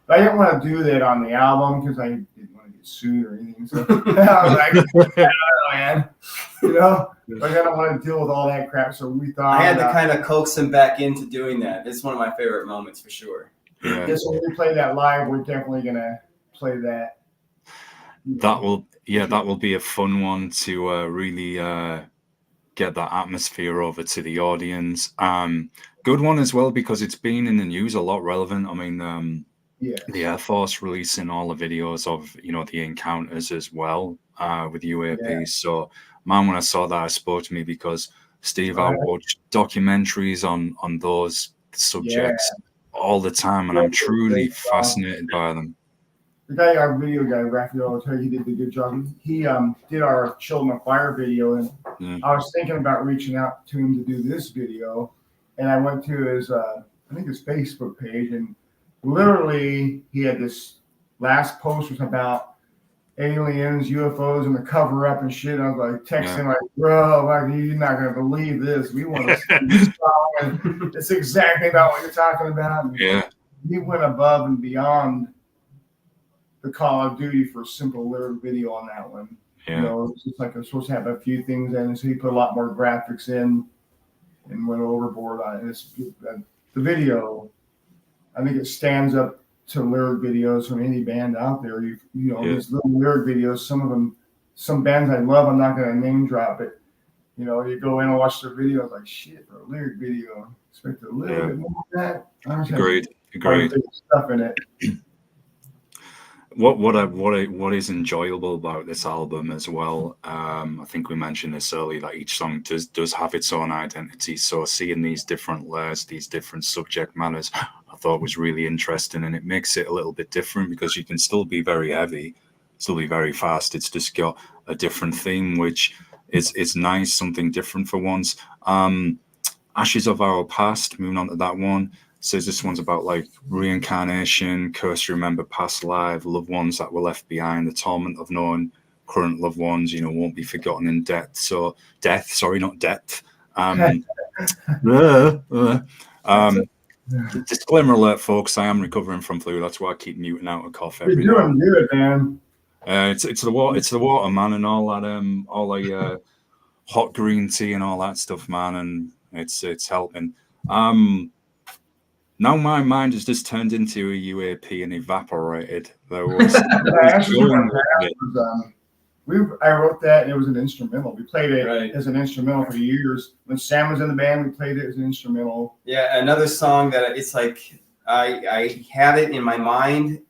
But I didn't want to do that on the album because I didn't want to get sued or anything. So I was like, I don't know, man. You know? Like, I don't want to deal with all that crap. So we thought I had to kind of coax him back into doing that. It's one of my favorite moments for sure. Yeah. So when we play that live, we're definitely gonna play that. That will be a fun one to really get that atmosphere over to the audience. Good one as well because it's been in the news a lot relevant. I mean, the Air Force releasing all the videos of the encounters as well with UAPs. Yeah. So, man, when I saw that, it spoke to me because Steve, I watched documentaries on those subjects all the time, and I'm truly fascinated by them. The guy, our video guy, Raphael, he did a good job. He did our Children of Fire video, and I was thinking about reaching out to him to do this video, and I went to his, I think his Facebook page, and literally he had this last post was about aliens, UFOs, and the cover up and shit. And I was like texting like, bro, like, you're not gonna believe this. We want to see this song, and it's exactly about what you're talking about. And he went above and beyond the Call of Duty for a simple lyric video on that one. You know, it's just like I'm supposed to have a few things in, so he put a lot more graphics in and went overboard on it. The video, I think it stands up to lyric videos from any band out there. You know, these little lyric videos, some bands I love, I'm not going to name drop it. You know, you go in and watch their videos, like, shit, for a lyric video, expect a little bit more of that. Agreed. Stuff in it. What is enjoyable about this album as well, I think we mentioned this earlier, that each song does have its own identity. So seeing these different layers, these different subject matters, I thought was really interesting, and it makes it a little bit different because you can still be very heavy, still be very fast. It's just got a different theme, which is nice, something different for once. Ashes of Our Past, moving on to that one. Says this one's about like reincarnation, curse to remember past life, loved ones that were left behind, the torment of knowing current loved ones, won't be forgotten in death. So not depth. Disclaimer alert, folks, I am recovering from flu. That's why I keep muting out a cough every now. You're doing good, man. It's the water, man, and all that hot green tea and all that stuff, man, and it's helping. Now my mind has just turned into a UAP and evaporated. I wrote that, and it was an instrumental. We played it as an instrumental for years. When Sam was in the band, we played it as an instrumental. Yeah, another song that it's like I had it in my mind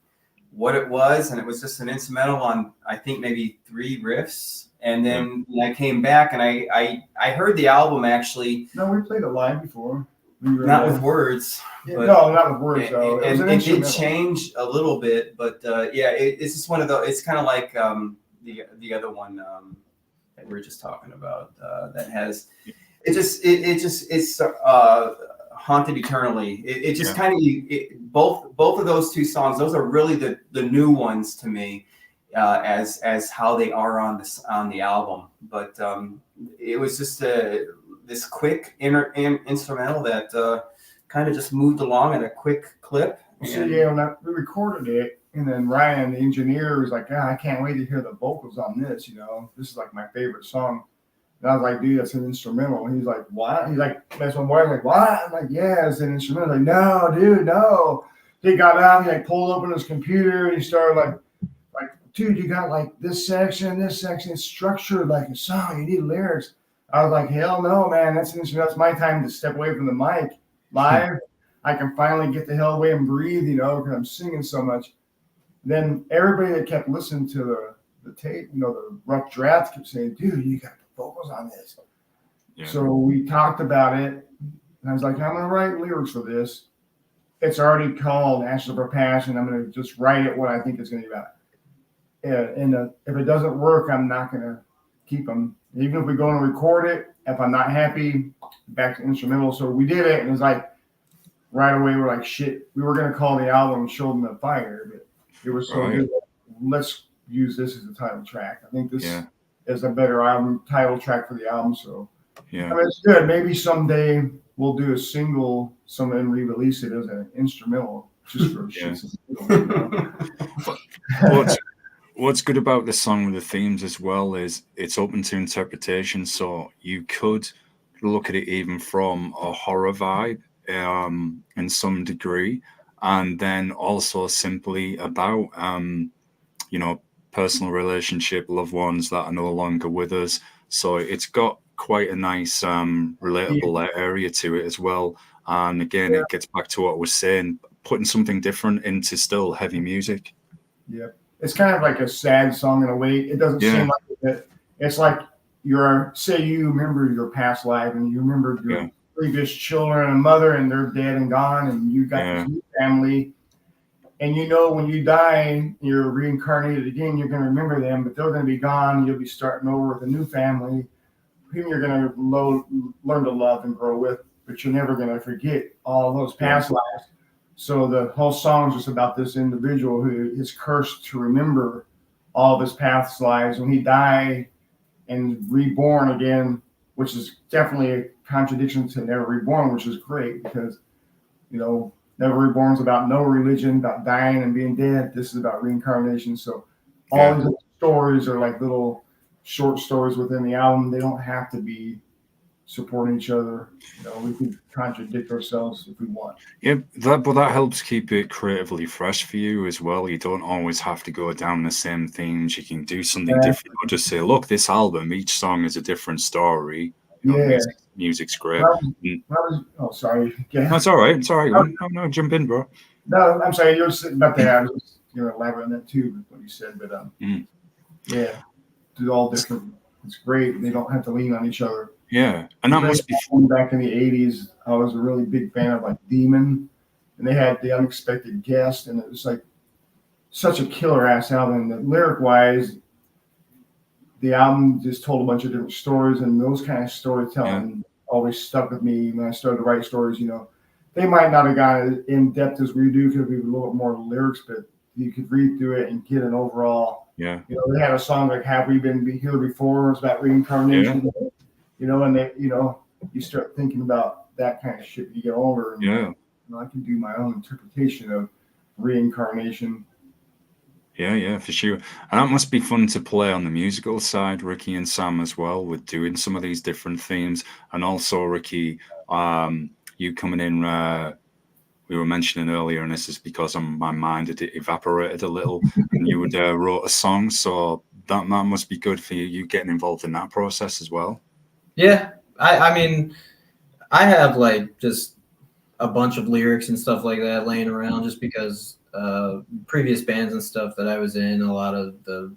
what it was, and it was just an instrumental on I think maybe 3 riffs. And then I came back and I heard the album actually. No, we played it live before. Not with words. But, no, not with words though. And it did change a little bit, but it's just one of those. It's kind of like the other one that we were just talking about that has it's haunted eternally. It just kind of both of those 2 songs. Those are really the new ones to me as how they are on the album. But it was just this quick instrumental that kind of just moved along in a quick clip. So we recorded it, and then Ryan, the engineer, was like, I can't wait to hear the vocals on this. This is like my favorite song. And I was like, dude, that's an instrumental. And he's like, what? He's like, that's one boy. I'm like, what? I'm like, yeah, it's an instrumental. I'm like, no, dude, no. He got out, he pulled open his computer, and he started like, dude, you got like this section, it's structured like a song. You need lyrics. I was like, hell no, man. That's my time to step away from the mic. Live, I can finally get the hell away and breathe, because I'm singing so much. Then everybody that kept listening to the tape, the rough draft, kept saying, dude, you got the vocals on this. Yeah. So we talked about it, and I was like, I'm going to write lyrics for this. It's already called Ashes of Our Past, and I'm going to just write it what I think it's going to be about. if it doesn't work, I'm not gonna keep them. Even if we go and record it, if I'm not happy, back to instrumental. So we did it, and it was like right away we're like, shit. We were gonna call the album "Children of Fire," but it was so good. Let's use this as the title track. I think this is a better album title track for the album. So I mean, it's good. Maybe someday we'll do a single, and re-release it as an instrumental, just for shits and giggles. What's good about the song with the themes as well is it's open to interpretation. So you could look at it even from a horror vibe in some degree, and then also simply about personal relationship, loved ones that are no longer with us. So it's got quite a nice relatable area to it as well. And again, it gets back to what I was saying, putting something different into still heavy music. Yeah. It's kind of like a sad song in a way. It doesn't seem like it. It's like say you remember your past life and you remember your previous children and mother and they're dead and gone and you got this new family. And when you die, you're reincarnated again, you're going to remember them, but they're going to be gone. You'll be starting over with a new family whom you're going to learn to love and grow with, but you're never going to forget all those past lives. So the whole song is just about this individual who is cursed to remember all of his past lives. When he died and reborn again, which is definitely a contradiction to Never Reborn, which is great because, Never Reborn is about no religion, about dying and being dead. This is about reincarnation. So all these stories are like little short stories within the album. They don't have to be supporting each other. We can contradict ourselves if we want. Yeah, but that helps keep it creatively fresh for you as well. You don't always have to go down the same themes. You can do something different or just say, look, this album, each song is a different story. Music's great. Sorry. Yeah. No, it's all right. It's all right. No, jump in, bro. No, I'm sorry. You're sitting about that. I was just elaborate on that too, with what you said. But do all different. It's great. They don't have to lean on each other. Yeah, and that must be fun. Back in the '80s, I was a really big fan of like Demon, and they had The Unexpected Guest, and it was like such a killer ass album. The lyric wise, the album just told a bunch of different stories, and those kind of storytelling always stuck with me when I started to write stories. They might not have gone as in depth as we do because we have a little bit more lyrics, but you could read through it and get an overall. Yeah. They had a song like "Have We Been Here Before?" It's about reincarnation. And they, you start thinking about that kind of shit. You get older, and I can do my own interpretation of reincarnation. Yeah, for sure. And that must be fun to play on the musical side, Ricky and Sam, as well, with doing some of these different themes. And also, Ricky, you coming in, we were mentioning earlier, and this is because my mind had evaporated a little, and you would wrote a song. So that must be good for you getting involved in that process as well. Yeah, I mean, I have like just a bunch of lyrics and stuff like that laying around just because previous bands and stuff that I was in, a lot of the,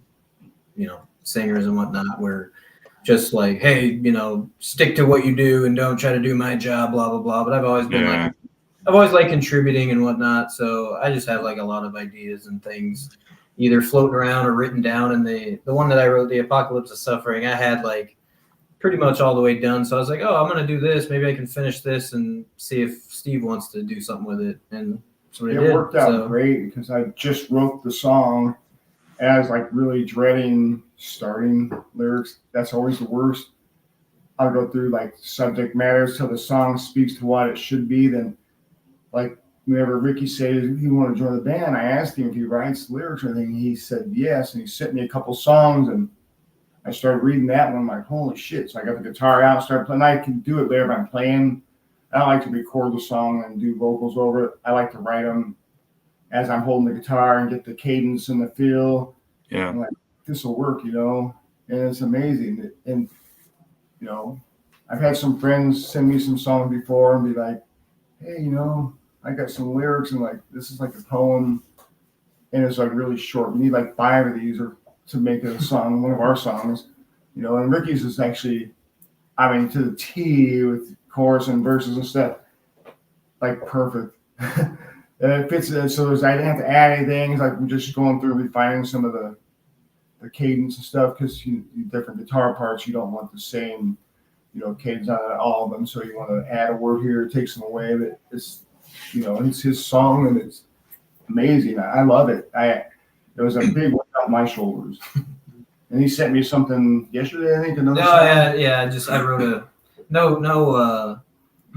singers and whatnot were just like, hey, stick to what you do and don't try to do my job, blah, blah, blah. But I've always been I've always liked contributing and whatnot. So I just have like a lot of ideas and things either floating around or written down. And the one that I wrote, The Apocalypse of Suffering, I had like pretty much all the way done. So I was like, I'm going to do this. Maybe I can finish this and see if Steve wants to do something with it. And so it worked out great because I just wrote the song as like really dreading starting lyrics. That's always the worst. I'll go through like subject matters till the song speaks to what it should be. Then like whenever Ricky said he wanted to join the band, I asked him if he writes lyrics or anything. He said yes. And he sent me a couple songs and I started reading that one. I'm like, holy shit. So I got the guitar out and started playing. I can do it better if I'm playing. I don't like to record the song and do vocals over it. I like to write them as I'm holding the guitar and get the cadence and the feel. Yeah. I'm like, this will work, and it's amazing. And, I've had some friends send me some songs before and be like, hey, I got some lyrics and like, this is like a poem and it's like really short. We need like 5 of these or to make it a song, one of our songs, and Ricky's is actually, to the T with chorus and verses and stuff, like perfect. It fits, so I didn't have to add anything. It's like we're just going through refining some of the the cadence and stuff, because different guitar parts, you don't want the same, cadence on all of them. So you want to add a word here, take some away, but it's, it's his song and it's amazing. I love it. There was a big weight off my shoulders. And he sent me something yesterday, I think. Another song. I wrote a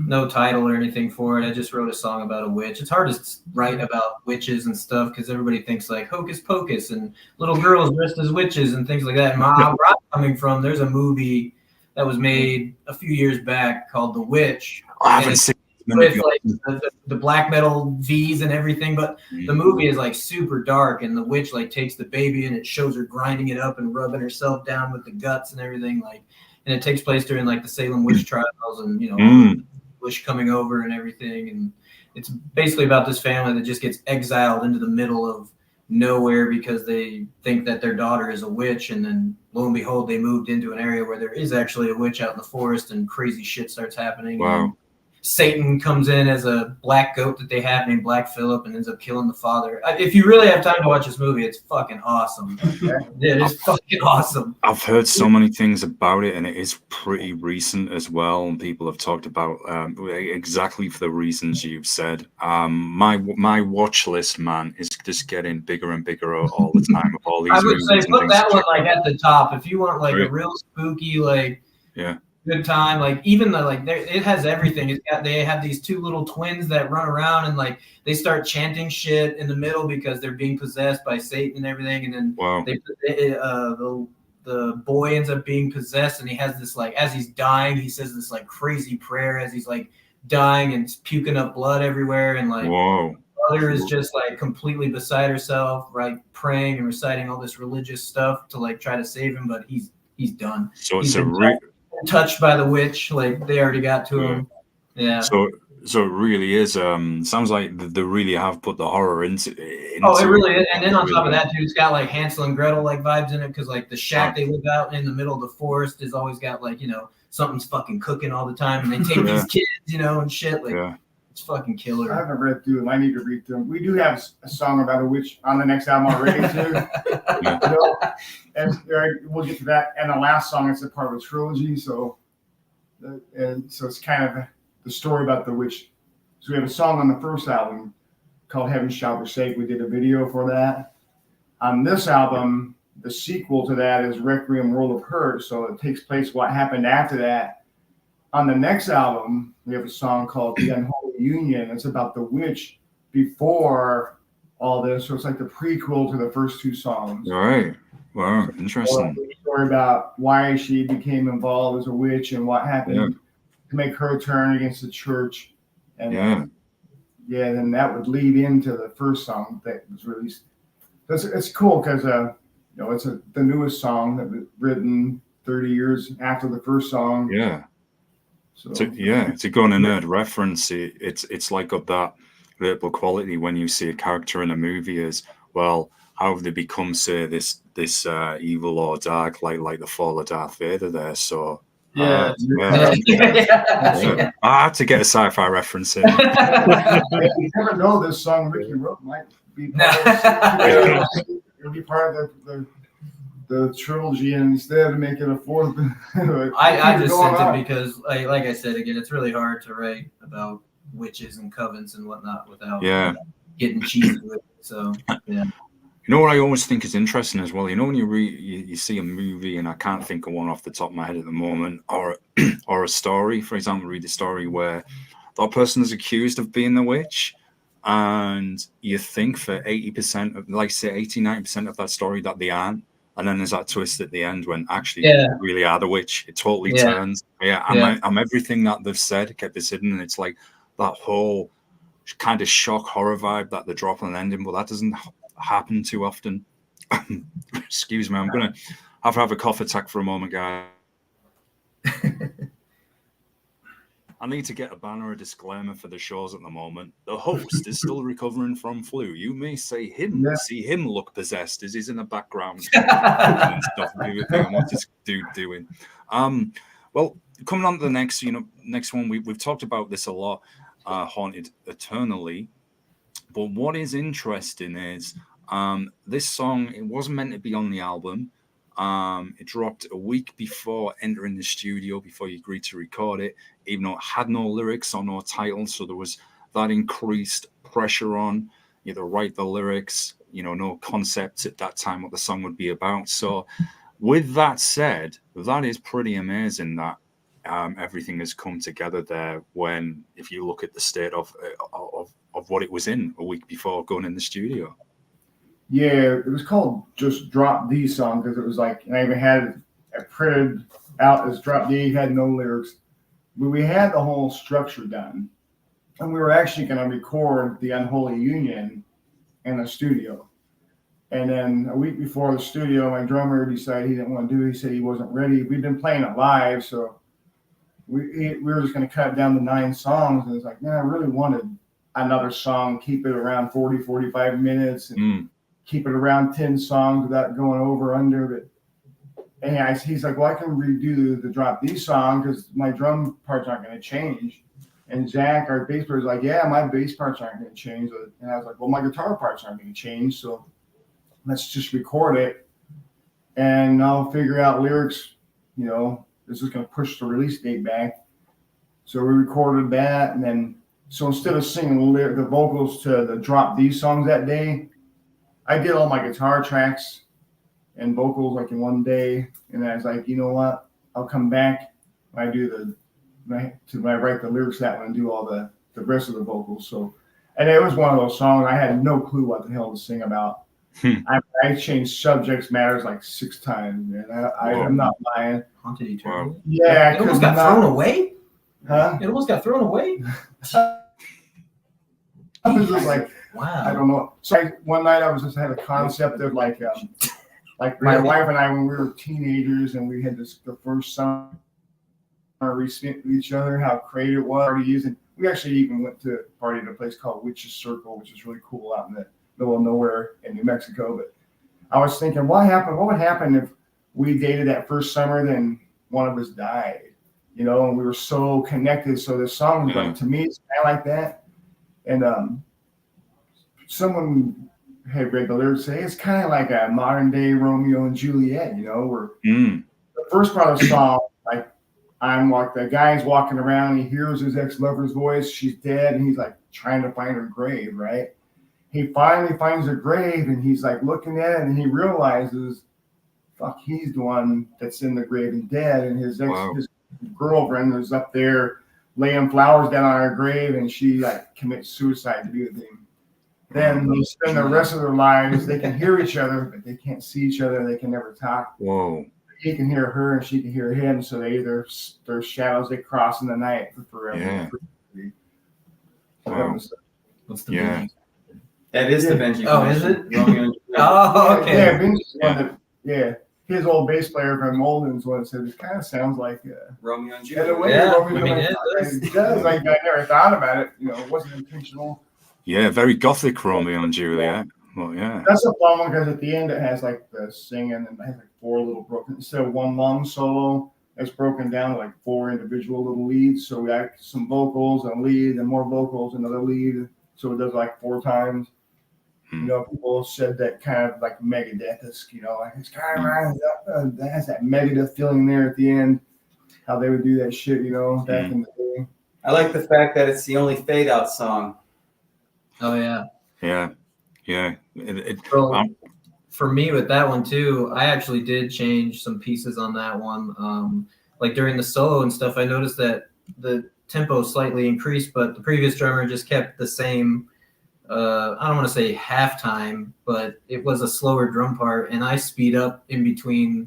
no title or anything for it. I just wrote a song about a witch. It's hard to write about witches and stuff because everybody thinks like hocus pocus and little girls dressed as witches and things like that. And where I'm coming from, there's a movie that was made a few years back called The Witch. I haven't seen with like the black metal V's and everything, but the movie is like super dark, and the witch like takes the baby and it shows her grinding it up and rubbing herself down with the guts and everything, like, and it takes place during like the Salem witch trials and witch coming over and everything, and it's basically about this family that just gets exiled into the middle of nowhere because they think that their daughter is a witch, and then lo and behold they moved into an area where there is actually a witch out in the forest and crazy shit starts happening. Wow. Satan comes in as a black goat that they have named Black Phillip and ends up killing the father. If you really have time to watch this movie, it's fucking awesome. It is fucking awesome. I've heard so many things about it, and it is pretty recent as well. And people have talked about exactly for the reasons you've said. My watch list, man, is just getting bigger and bigger all the time. Of all these I would say put that one like at the top if you want like a real spooky good time, like even the it has everything. They have these two little twins that run around and like they start chanting shit in the middle because they're being possessed by Satan and everything, and then the boy ends up being possessed, and he has this like as he's dying he says this like crazy prayer as he's like dying and puking up blood everywhere, and like mother is just like completely beside herself, right, praying and reciting all this religious stuff to like try to save him, but he's done. So it's a touched by the witch, like they already got to him. Yeah. So it really is. Sounds like they really have put the horror into it really is. And then on top of that, too, it's got like Hansel and Gretel like vibes in it because like the shack they live out in the middle of the forest has always got like something's fucking cooking all the time, and they take these kids, and shit. Like it's fucking killer. I haven't read through them. I need to read through them. We do have a song about a witch on the next album already too. And we'll get to that. And the last song is a part of a trilogy, so it's kind of the story about the witch. So we have a song on the first album called "Heaven Shall Forsake." We did a video for that. On this album, the sequel to that is "Requiem: World of Hurt," so it takes place what happened after that. On the next album, we have a song called "The Unholy Union." It's about the witch before all this, so it's like the prequel to the first two songs. All right. Wow, interesting. So, a story about why she became involved as a witch and what happened to make her turn against the church. And then that would lead into the first song that was released. It's cool because it's the newest song that was written 30 years after the first song. Yeah. So to go on a nerd reference, it's like got that verbal quality when you see a character in a movie as well. How have they become, say, this evil or dark, like the fall of Darth Vader there? So I had to get a sci-fi reference in. You never know, this song Ricky wrote might be part of the trilogy, and instead of making a fourth. I just sent it because, like I said again, it's really hard to write about witches and covens and whatnot without getting cheesy with it. So yeah. You know what I always think is interesting as well? When you see a movie, and I can't think of one off the top of my head at the moment, or a story, for example, read a story where that person is accused of being the witch, and you think for 80% of, like say 80-90% of that story that they aren't, and then there's that twist at the end when actually they really are the witch. It totally turns. I'm everything that they've said, kept this hidden, and it's like that whole kind of shock horror vibe that they drop on the ending, but that doesn't happen too often. Excuse me, I'm gonna have a cough attack for a moment, guys. I need to get a banner or disclaimer for the shows at the moment. The host is still recovering from flu. You may see him look possessed as he's in the background and stuff. Doing what this dude doing. Well, coming on to the next one. We've talked about this a lot. Haunted Eternally. But what is interesting is this song, it wasn't meant to be on the album. It dropped a week before entering the studio, before you agreed to record it, even though it had no lyrics or no title. So there was that increased pressure on you to write the lyrics, no concept at that time what the song would be about. So with that said, that is pretty amazing that everything has come together there when, if you look at the state of what it was in a week before going in the studio. Yeah, it was called just Drop D Song because it was like, and I even had it printed out as Drop D, had no lyrics. But we had the whole structure done. And we were actually going to record the Unholy Union in the studio. And then a week before the studio, my drummer decided he didn't want to do it. He said he wasn't ready. We'd been playing it live, so we were just going to cut it down to 9 songs. And it's like, man, I really wanted another song, keep it around 40, 45 minutes, and keep it around 10 songs without going over, under. But and he's like, well, I can redo the Drop D song because my drum parts aren't going to change. And Zach, our bass player, is like, yeah, my bass parts aren't going to change. And I was like, well, my guitar parts aren't going to change. So let's just record it. And I'll figure out lyrics. This is going to push the release date back. So we recorded that. And then, so instead of singing the vocals to the Drop D songs that day, I did all my guitar tracks and vocals like in one day. And I was like, you know what? I'll come back when I do when I write the lyrics that one and do all the rest of the vocals. So, and it was one of those songs I had no clue what the hell to sing about. I changed subjects matters like 6 times, man. I'm not lying. Haunted Eternity. Wow. Yeah, it almost got thrown away. Huh? It almost got thrown away. I was just like, wow. I don't know. So one night I had a concept of like my wife and I when we were teenagers and we had the first summer we spent with each other, how creative it was. And we actually even went to a party at a place called Witch's Circle, which is really cool out in the middle of nowhere in New Mexico. But I was thinking, what would happen if we dated that first summer, then one of us died, and we were so connected. So the song, to me, it's kind of like that. And someone had read the lyrics, say it's kind of like a modern day Romeo and Juliet, where the first part of the song, like, I'm like, the guy's walking around, he hears his ex-lover's voice, she's dead, and he's like trying to find her grave, right? He finally finds her grave, and he's like looking at it, and he realizes, fuck, he's the one that's in the grave and dead, and his girlfriend is up there laying flowers down on her grave, and she like commits suicide to be with him. Then they spend the rest of their lives, they can hear each other, but they can't see each other, they can never talk. Whoa. He can hear her and she can hear him, so their shadows, they cross in the night for forever. Yeah. Wow. What's the Benji? That is the Benji. Oh, is it? Romeo and Juliet. Oh, okay. Yeah, Benji's one that, his old bass player from Molden's one said it kind of sounds like Romeo and in a Juliet. way, Yeah, Romeo I mean, it does. Like, I never thought about it. It wasn't intentional. Yeah, very gothic Romeo and Juliet. Well, yeah. That's a fun one because at the end it has like the singing and it has like 4 little broken, instead of one long solo, it's broken down to like 4 individual little leads. So we have some vocals and a lead and more vocals, another lead. So it does like 4 times. People said that kind of like Megadeth-esque, like it's kind of that has that Megadeth feeling there at the end, how they would do that shit, back in the day. I like the fact that it's the only fade out song. Oh yeah. Yeah. For me with that one too, I actually did change some pieces on that one. Like during the solo and stuff, I noticed that the tempo slightly increased, but the previous drummer just kept the same. I don't want to say halftime, but it was a slower drum part, and I speed up in between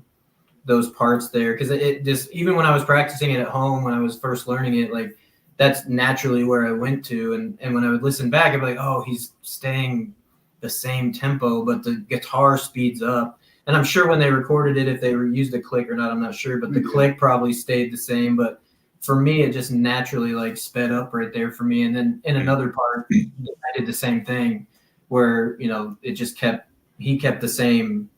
those parts there because it just, even when I was practicing it at home when I was first learning it, like that's naturally where I went to, and when I would listen back, I'd be like, oh, he's staying the same tempo, but the guitar speeds up. And I'm sure when they recorded it, if they used a click or not, I'm not sure, but the click probably stayed the same. But for me, it just naturally like sped up right there for me. And then in another part, I did the same thing where, he kept the same,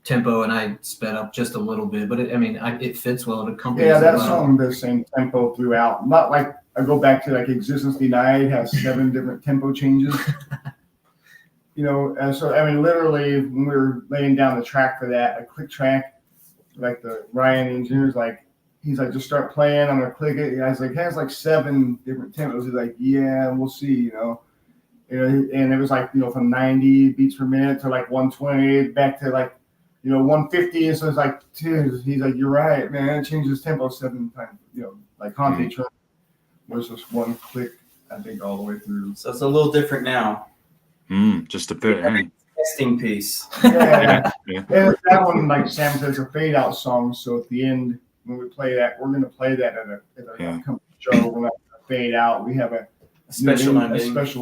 tempo, and I sped up just a little bit. But it fits well. It accompanies. Yeah, that song the same tempo throughout. Not like I go back to like Existence Denied has 7 different tempo changes. And so I mean, literally, when we were laying down the track for that, a click track, like the Ryan engineer's like, he's like, just start playing. I'm gonna click it. I was like, it has like 7 different tempos. He's like, yeah, we'll see. And it was like, from 90 beats per minute to like 120, back to like, 150. And so it's like, dude, he's like, you're right, man. It changes tempo 7 times. Like Conte track was just one click, I think, all the way through. So it's a little different now. Just a bit. Yeah. Testing piece. Yeah. And that one, like Sam says, a fade out song. So at the end, when we play that, we're going to play that at a company show. We're not going to fade out. We have a special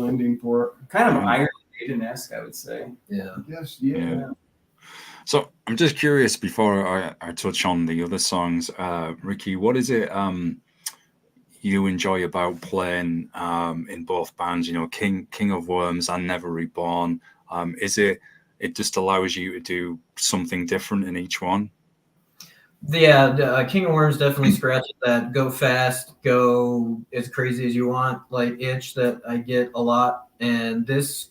ending for it. Kind of Iron Maiden-esque, I would say. Yeah. Yes. Yeah. So I'm just curious before I touch on the other songs, Ricky, what is it you enjoy about playing in both bands? King of Worms and Never Reborn. Is it just allows you to do something different in each one? Yeah, King of Worms definitely scratches that go fast, go as crazy as you want, like itch that I get a lot. And this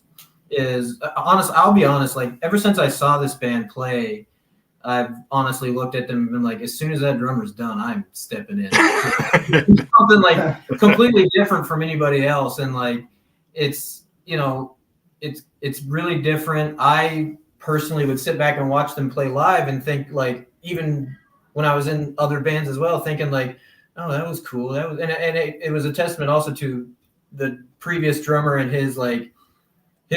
is honest. I'll be honest. Like ever since I saw this band play, I've honestly looked at them and been like, as soon as that drummer's done, I'm stepping in. Something like completely different from anybody else, and like it's it's really different. I personally would sit back and watch them play live and think like even when I was in other bands as well, thinking like, oh, that was cool. That was, and it was a testament also to the previous drummer and his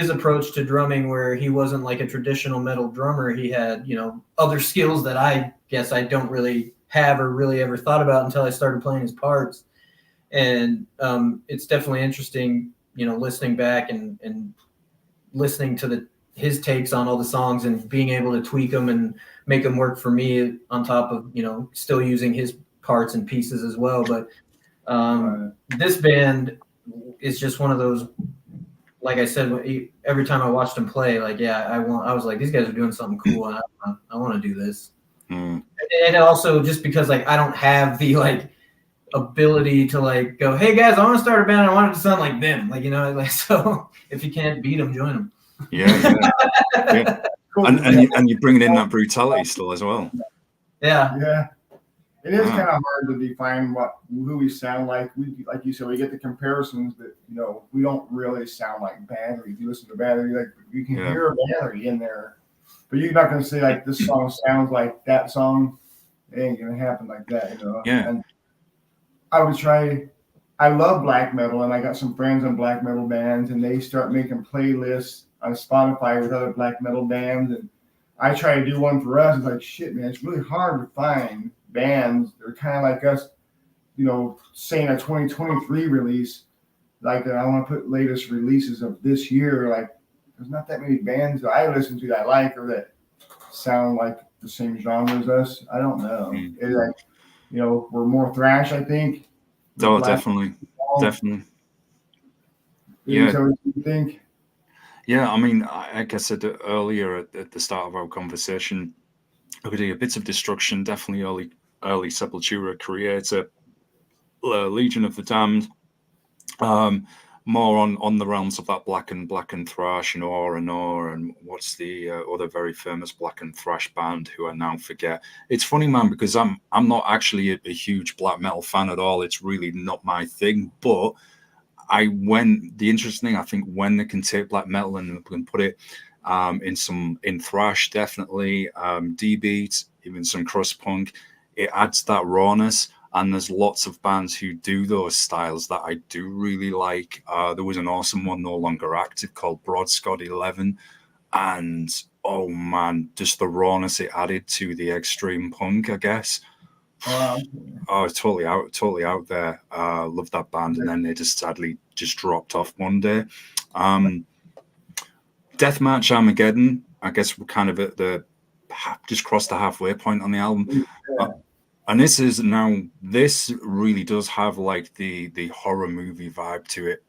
approach to drumming, where he wasn't like a traditional metal drummer. He had, other skills that I guess I don't really have or really ever thought about until I started playing his parts. And it's definitely interesting, listening back and listening to his takes on all the songs and being able to tweak them and make them work for me on top of, still using his parts and pieces as well. But this band is just one of those, like I said, every time I watched them play, like, yeah, I was like, these guys are doing something cool, and I want to do this. And also just because like I don't have the like ability to like go, hey guys, I want to start a band. I want it to sound like them, like so. If you can't beat them, join them. Yeah. Cool. And you're bringing in that brutality still as well. Yeah. It is kind of hard to define who we sound like. Like you said, we get the comparisons, but we don't really sound like Battery. If you listen to Battery, like you can hear a Battery in there, but you're not going to say like this song sounds like that song. It ain't going to happen like that, Yeah. And I love black metal, and I got some friends in black metal bands, and they start making playlists on Spotify with other black metal bands, and I try to do one for us. It's like, shit, man, it's really hard to find bands that are kind of like us, saying a 2023 release. Like, I want to put latest releases of this year. Like, there's not that many bands that I listen to that I like or that sound like the same genre as us. I don't know. It's like, we're more thrash, I think. Oh, definitely. Yeah. So what do you think? Yeah, I mean, like I said earlier at the start of our conversation, a bits of Destruction, definitely early Sepultura, Creator, Legion of the Damned, more on the realms of that black and thrash, R&R, and what's the other very famous black and thrash band who I now forget. It's funny, man, because I'm not actually a huge black metal fan at all. It's really not my thing, but the interesting thing, I think when they can take black metal and can put it in thrash, definitely D-beat, even some crust punk, it adds that rawness. And there's lots of bands who do those styles that I do really like. There was an awesome one, no longer active, called Broad Scott 11. And, oh, man, just the rawness it added to the extreme punk, I guess. Wow. Oh, totally out there. Love that band. And then they just sadly just dropped off one day. Deathmatch Armageddon, I guess we're kind of at just crossed the halfway point on the album. And this really does have like the horror movie vibe to it.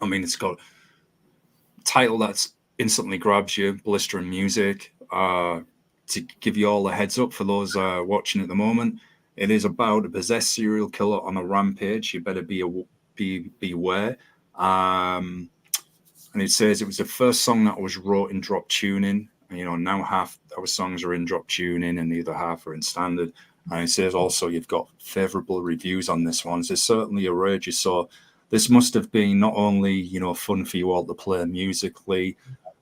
I mean, it's got a title that's instantly grabs you, blistering music. To give you all a heads up for those watching at the moment, it is about a possessed serial killer on a rampage. You better beware. and it says it was the first song that was wrote in drop tuning. You know, now half our songs are in drop tuning and the other half are in standard. And it says also you've got favorable reviews on this one. So it's certainly a rage. So this must have been not only, you know, fun for you all to play musically,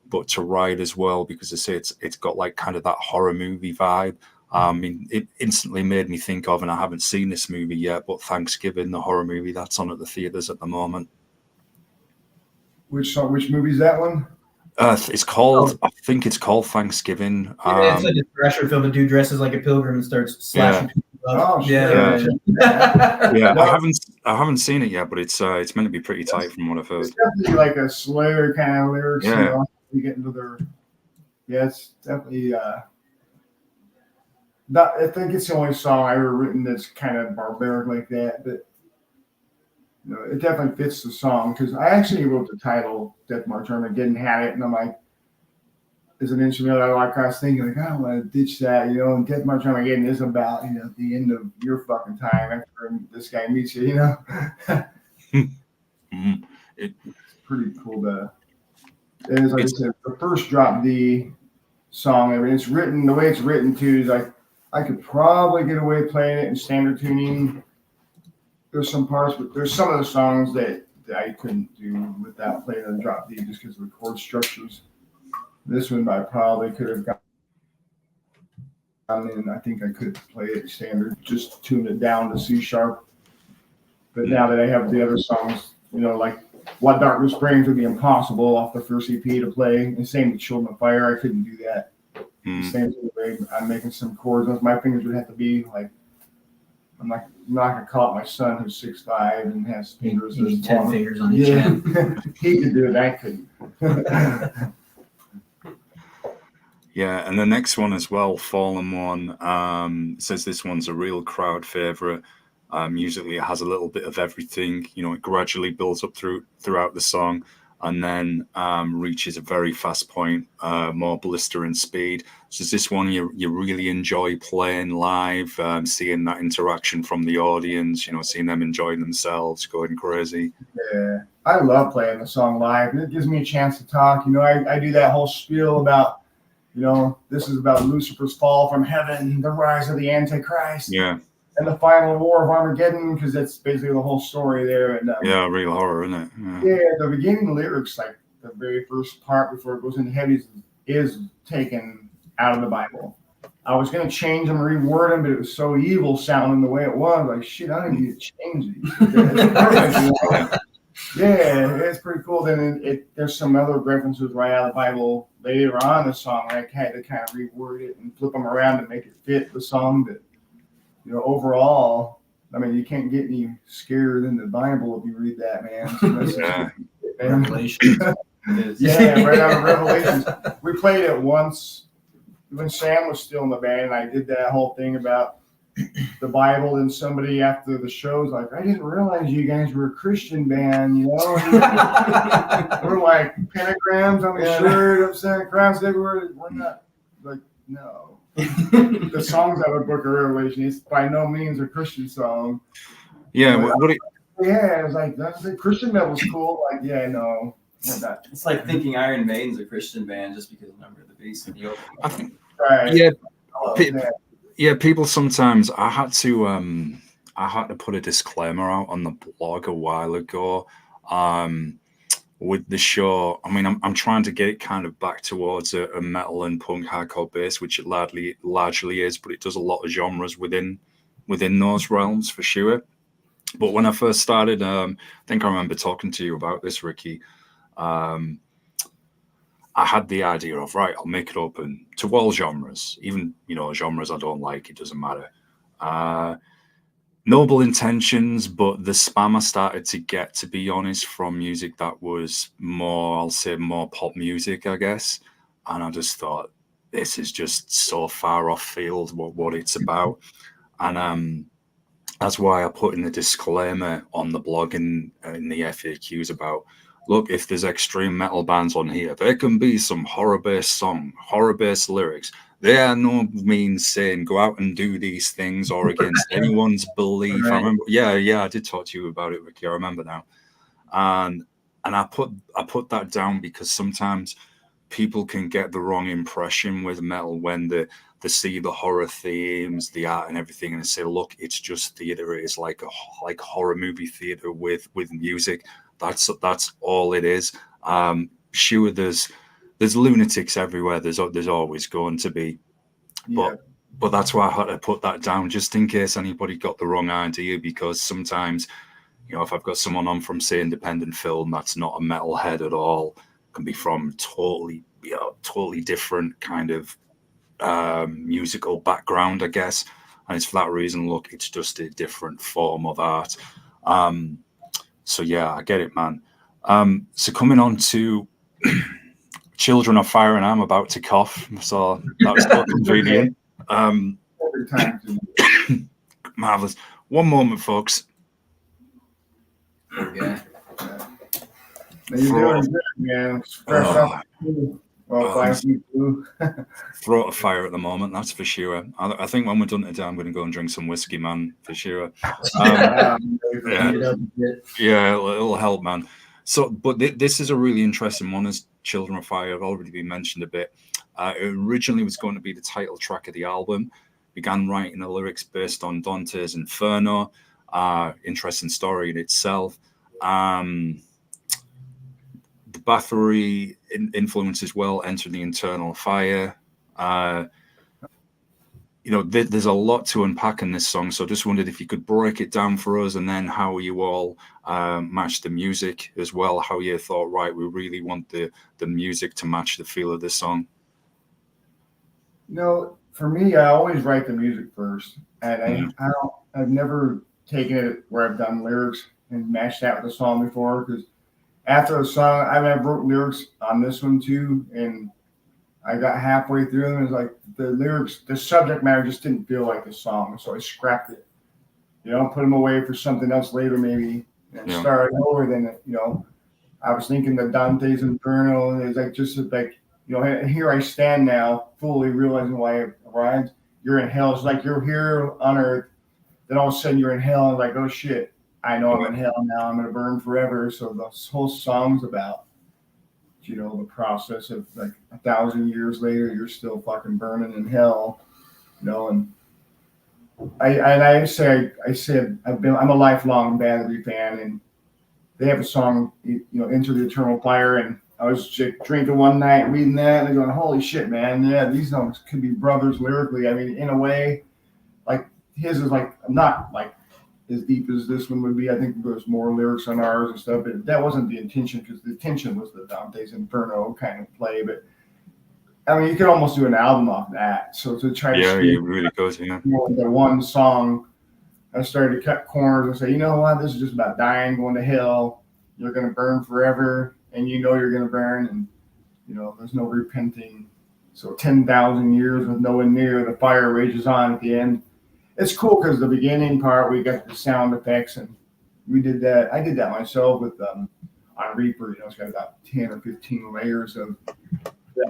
but to ride as well, because they say it's got like kind of that horror movie vibe. I mean, it instantly made me think of, and I haven't seen this movie yet, but Thanksgiving, the horror movie that's on at the theaters at the moment. Which song? Which movie is that one? It's called, I think it's called Thanksgiving. Yeah, it's like a Thrasher film. A dude dresses like a pilgrim and starts slashing people up. Oh, shit. Yeah, I haven't seen it yet, but it's meant to be pretty tight from what I've heard. It's definitely like a Slayer kind of lyrics. Yeah. You know, you get into their. Yeah, it's definitely. I think it's the only song I ever written that's kind of barbaric like that, but you know, it definitely fits the song because I actually wrote the title Death March Armageddon, had it, and I'm like, as an instrumental, I was thinking like, I don't want to ditch that, you know. And Death March Armageddon is about, you know, the end of your fucking time after this guy meets you, you know. It's pretty cool. It is, like I said, the first drop D song ever. It's written the way it's written too is like I could probably get away playing it in standard tuning. There's some parts, but there's some of the songs that I couldn't do without playing on drop D just because of the chord structures. This one I probably could have gotten in. I think I could play it standard, just tune it down to C sharp. But now that I have the other songs, you know, like What Darkness Brings would be impossible off the first EP to play. And same with Children of Fire, I couldn't do that. Same way I'm making some chords. My fingers would have to be like, I'm not gonna call it my son who's 6'5" and has fingers. 10 fingers on each hand. He could do it. I couldn't. Yeah, and the next one as well, Fallen One, says this one's a real crowd favorite. Usually it has a little bit of everything. You know, it gradually builds up throughout the song, and then reaches a very fast point, more blistering speed. So is this one you really enjoy playing live, seeing that interaction from the audience, you know, seeing them enjoying themselves, going crazy? Yeah, I love playing the song live, and it gives me a chance to talk. You know, I do that whole spiel about, you know, this is about Lucifer's fall from heaven, the rise of the Antichrist. Yeah. And the final war of Armageddon, because that's basically the whole story there. And yeah, real horror, isn't it? Yeah, the beginning lyrics, like the very first part before it goes into heavies, is taken out of the Bible. I was going to change them, reword them, but it was so evil sounding the way it was. Like, shit, I don't need to change these. Yeah, it's pretty cool. Then there's some other references right out of the Bible later on in the song. I had to kind of reword it and flip them around to make it fit the song. But, you know, overall, I mean, you can't get any scarier than the Bible if you read that, man. So yeah. Revelation. Yeah, right out of Revelations. We played it once when Sam was still in the band, and I did that whole thing about the Bible, and somebody after the show was like, I didn't realize you guys were a Christian band, you know? We're like pentagrams on the shirt, upside crowns everywhere. We're not, like, no. The songs out of the Book of Revelation is by no means a Christian song. Yeah, yeah, it was like, that's the Christian metal's cool. Like, yeah, no. It's like thinking Iron Maiden's a Christian band just because of Number of the Beast and the opening. I think, right. Yeah. Yeah, people sometimes I had to put a disclaimer out on the blog a while ago with the show. I mean, I'm trying to get it kind of back towards a metal and punk hardcore base, which it largely is, but it does a lot of genres within those realms for sure. But when I first started, I think I remember talking to you about this, Ricky. I had the idea of, right, I'll make it open to all genres, even, you know, genres I don't like, it doesn't matter. Noble intentions, but the spam I started to get, to be honest, from music that was more, I'll say more pop music, I guess. And I just thought, this is just so far off field what it's about. And that's why I put in the disclaimer on the blog and in the FAQs about, look, if there's extreme metal bands on here, there can be some horror-based lyrics. They are no means saying go out and do these things or against anyone's belief. Right. I remember, yeah, I did talk to you about it, Ricky. I remember now. And I put that down because sometimes people can get the wrong impression with metal when they see the horror themes, the art, and everything, and say, "Look, it's just theater. It's like horror movie theater with music. That's all it is." Sure, there's lunatics everywhere. There's always going to be, Yeah. but that's why I had to put that down just in case anybody got the wrong idea. Because sometimes, if I've got someone on from, say, independent film that's not a metalhead at all, can be from totally different kind of musical background, I guess. And it's for that reason, look, it's just a different form of art. So yeah, I get it, man. So coming on to Children of Fire, and I'm about to cough, so that was so convenient. Every time. Marvelous. One moment, folks. Yeah. You're doing good, man. Fresh off the throat of fire at the moment, that's for sure. I think when we're done today, I'm going to go and drink some whiskey, man, for sure. Yeah, it'll help, man. So, but this is a really interesting one, as Children of Fire have already been mentioned a bit. It originally was going to be the title track of the album. Began writing the lyrics based on Dante's Inferno. Interesting story in itself. The Bathory influence as well, Enter the Eternal Fire. There's a lot to unpack in this song, so I just wondered if you could break it down for us, and then how you all match the music as well, how you thought, right, we really want the music to match the feel of this song. For me, I always write the music first, and I've never taken it where I've done lyrics and matched that with the song before, because after the song, I wrote lyrics on this one too, and I got halfway through them, and it was like the lyrics, the subject matter just didn't feel like the song, so I scrapped it. Put them away for something else later maybe, and started over. Then I was thinking the Dante's Inferno, and it's like just like here I stand now, fully realizing why it arrived. You're in hell. It's like you're here on earth, then all of a sudden you're in hell, and like, oh shit, I know I'm in hell now. I'm gonna burn forever. So this whole song's about the process of like 1,000 years later, you're still fucking burning in hell, and I said I'm a lifelong Bathory fan, and they have a song, Enter the Eternal Fire, and I was just drinking one night, reading that, and going, holy shit, man, yeah, these songs could be brothers lyrically. I mean, in a way, like his is like not like as deep as this one would be. I think there's more lyrics on ours and stuff, but that wasn't the intention, because the intention was the Dante's Inferno kind of play. But I mean, you could almost do an album off that. So to try to it really goes, the one song, I started to cut corners and say, you know what, this is just about dying, going to hell. You're going to burn forever, and you're going to burn, and there's no repenting. So 10,000 years with no one near, the fire rages on at the end. It's cool because the beginning part, we got the sound effects, and we did that. I did that myself with on Reaper. It's got about 10 or 15 layers of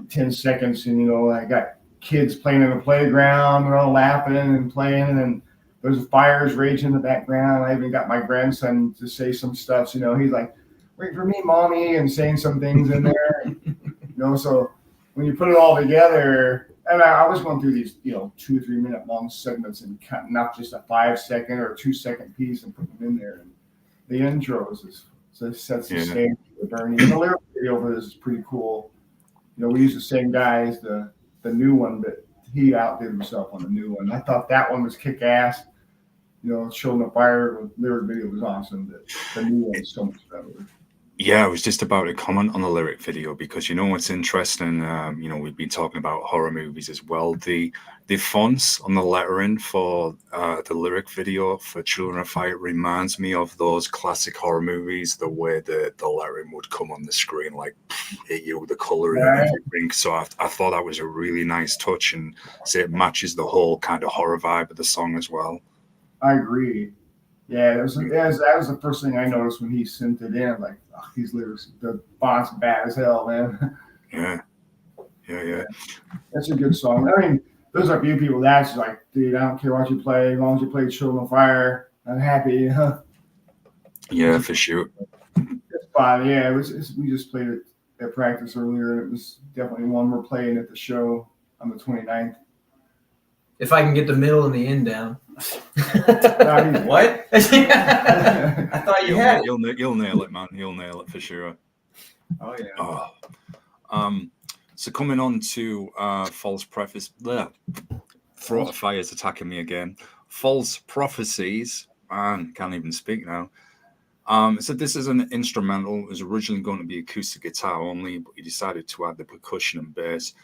10 seconds, and I got kids playing in the playground. They're all laughing and playing, and there's fires raging in the background. I even got my grandson to say some stuff. He's like, "Wait for me, mommy," and saying some things in there. So when you put it all together. And I was going through these, 2 or 3 minute long segments and cutting up just a 5 second or a 2 second piece and putting them in there. And the intros sets the stage for the burning. And the lyric video for this is pretty cool. We use the same guy as the new one, but he outdid himself on the new one. I thought that one was kick ass. Children of Fire, the lyric video was awesome, but the new one is so much better. Yeah, I was just about to comment on the lyric video, because what's interesting, we've been talking about horror movies as well. The fonts on the lettering for the lyric video for Children of Fire reminds me of those classic horror movies, the way the lettering would come on the screen, like hit you with the coloring and everything. So I thought that was a really nice touch, and say it matches the whole kind of horror vibe of the song as well. I agree. Yeah, that was the first thing I noticed when he sent it in. Like, these lyrics, the font's bad as hell, man. Yeah. That's a good song. I mean, there's a few people that's like, dude, I don't care what you play, as long as you play Children of Fire, I'm happy. Yeah, for sure. It's fun. Yeah, we just played it at practice earlier, and it was definitely one we're playing at the show on the 29th. If I can get the middle and the end down. What? I thought you had it. You'll nail it, man. You'll nail it for sure. Oh yeah. Oh. So coming on to false preface. There. Throat of Fire's attacking me again. False prophecies. Man, can't even speak now. So this is an instrumental. It was originally going to be acoustic guitar only, but he decided to add the percussion and bass.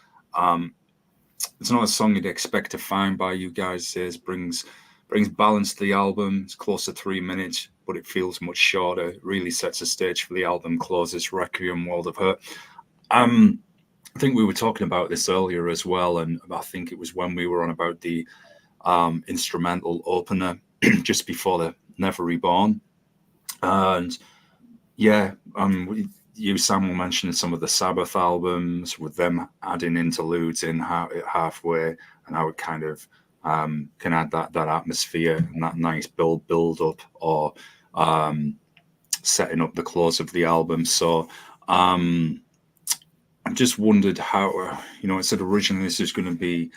It's not a song you'd expect to find by you guys. It brings balance to the album. It's close to 3 minutes, but it feels much shorter. It really sets the stage for the album closes, Requiem, World of Hurt. I think we were talking about this earlier as well, and I think it was when we were on about the instrumental opener just before the Never Reborn. And yeah, you, Sam, were mentioning some of the Sabbath albums with them adding interludes in halfway, and how it kind of can add that atmosphere and that nice build up, or setting up the close of the album. So I just wondered how, it said originally this was going to be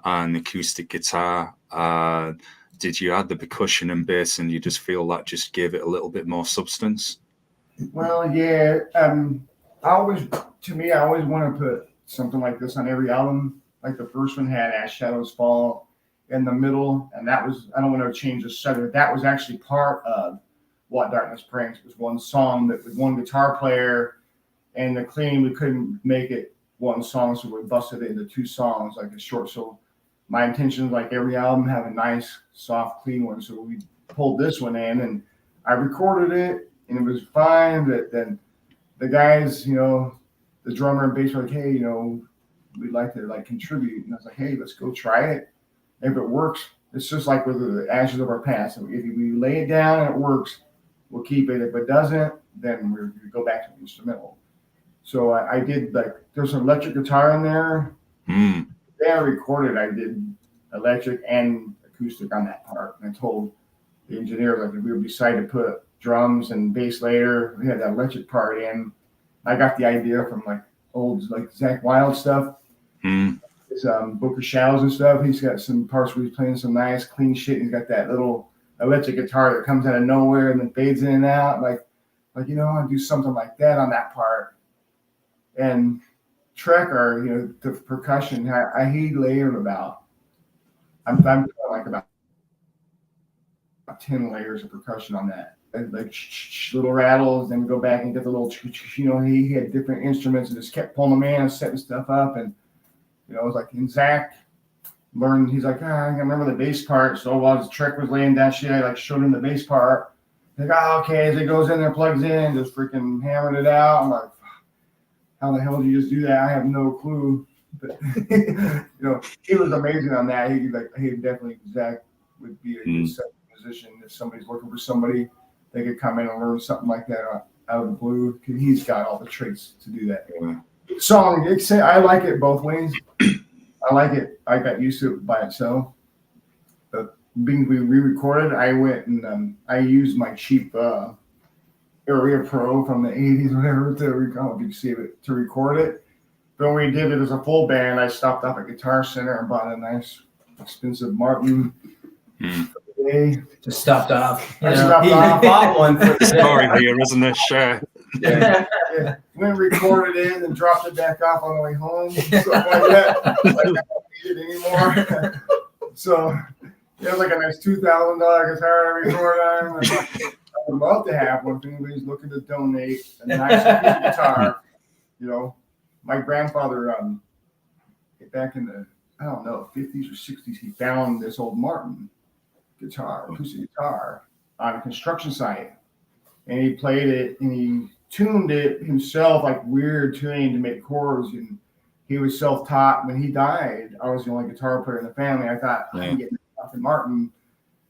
an acoustic guitar. Did you add the percussion and bass, and you just feel that just gave it a little bit more substance? Well, yeah. I always want to put something like this on every album. Like the first one had As Shadows Fall in the middle, and that was, I don't want to change the subject. That was actually part of What Darkness Brings. It was one song that with one guitar player, and the clean, we couldn't make it one song, so we busted it into 2 songs, like a short. So my intention is like every album have a nice, soft, clean one. So we pulled this one in, and I recorded it, and it was fine. But then the guys, the drummer and bass were like, hey, we'd like to contribute. And I was like, hey, let's go try it. If it works, it's just like with the Ashes of Our Past. If we lay it down and it works, we'll keep it. If it doesn't, then we go back to the instrumental. So I did there's an electric guitar in there. Then I recorded, I did electric and acoustic on that part. And I told the engineer, if we would decide to put drums and bass later, we had that electric part in. I got the idea from old Zakk Wylde stuff. His Book of Shadows and stuff. He's got some parts where he's playing some nice clean shit. He's got that little electric guitar that comes out of nowhere and then fades in and out. I do something like that on that part. And Trekker, the percussion, he layered about, I'm about 10 layers of percussion on that. And little rattles, then we go back and get the little, he had different instruments and just kept pulling them in and setting stuff up. And, it was and Zakk learned, he's like, I remember the bass part. So while his Trek was laying down shit, I showed him the bass part. He's like, okay. As he goes in there, plugs in, just freaking hammered it out. I'm like, how the hell did you just do that? I have no clue. But, he was amazing on that. He definitely, Zakk would be a good second musician. If somebody's looking for somebody, they could come in and learn something like that out of the blue. He's got all the traits to do that. Song, I like it both ways. I like it. I got used to it by itself. But being we re-recorded, I went and I used my cheap Area Pro from the 80s, whatever, to record it. But when we did it as a full band, I stopped off at Guitar Center and bought a nice, expensive Martin. Just stopped off. He bought one for the story here, isn't it? Sure. Yeah. Went and recorded it and dropped it back off on the way home. Something like that. I don't need it anymore. So it was like a nice $2,000 guitar to record on. I would love to have one if anybody's looking to donate a nice guitar. My grandfather, back in the, 50s or 60s, he found this old Martin guitar, acoustic guitar, on a construction site. And he played it and he tuned it himself, weird tuning to make chords. And he was self-taught. When he died, I was the only guitar player in the family. I thought, I can get nothing Martin.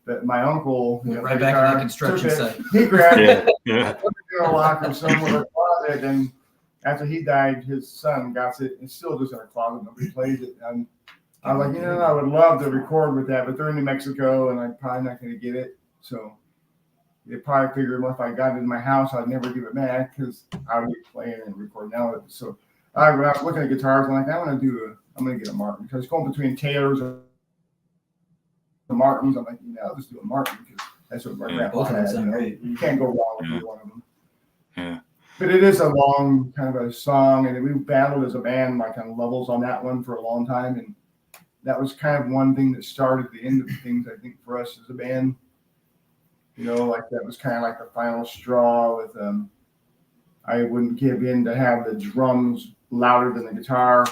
But my uncle, right back in that construction site. He grabbed it, put it in a locker somewhere in a closet, and after he died, his son got it, and still just in a closet. Nobody plays it. And I was like, I would love to record with that, but they're in New Mexico, and I'm probably not going to get it. So they probably figured, well, if I got it in my house, I'd never give it back because I would be playing and recording out. So when I was looking at guitars, I'm like, I'm gonna get a Martin because going between Taylors and Martins. I'm like, I'll just do a Martin because that's what my grandpa had. You can't go wrong with either one of them. Yeah. But it is a long kind of a song, and we battled as a band like on levels on that one for a long time, and that was kind of one thing that started the end of things, I think, for us as a band. Like that was kind of like the final straw with I wouldn't give in to have the drums louder than the guitar.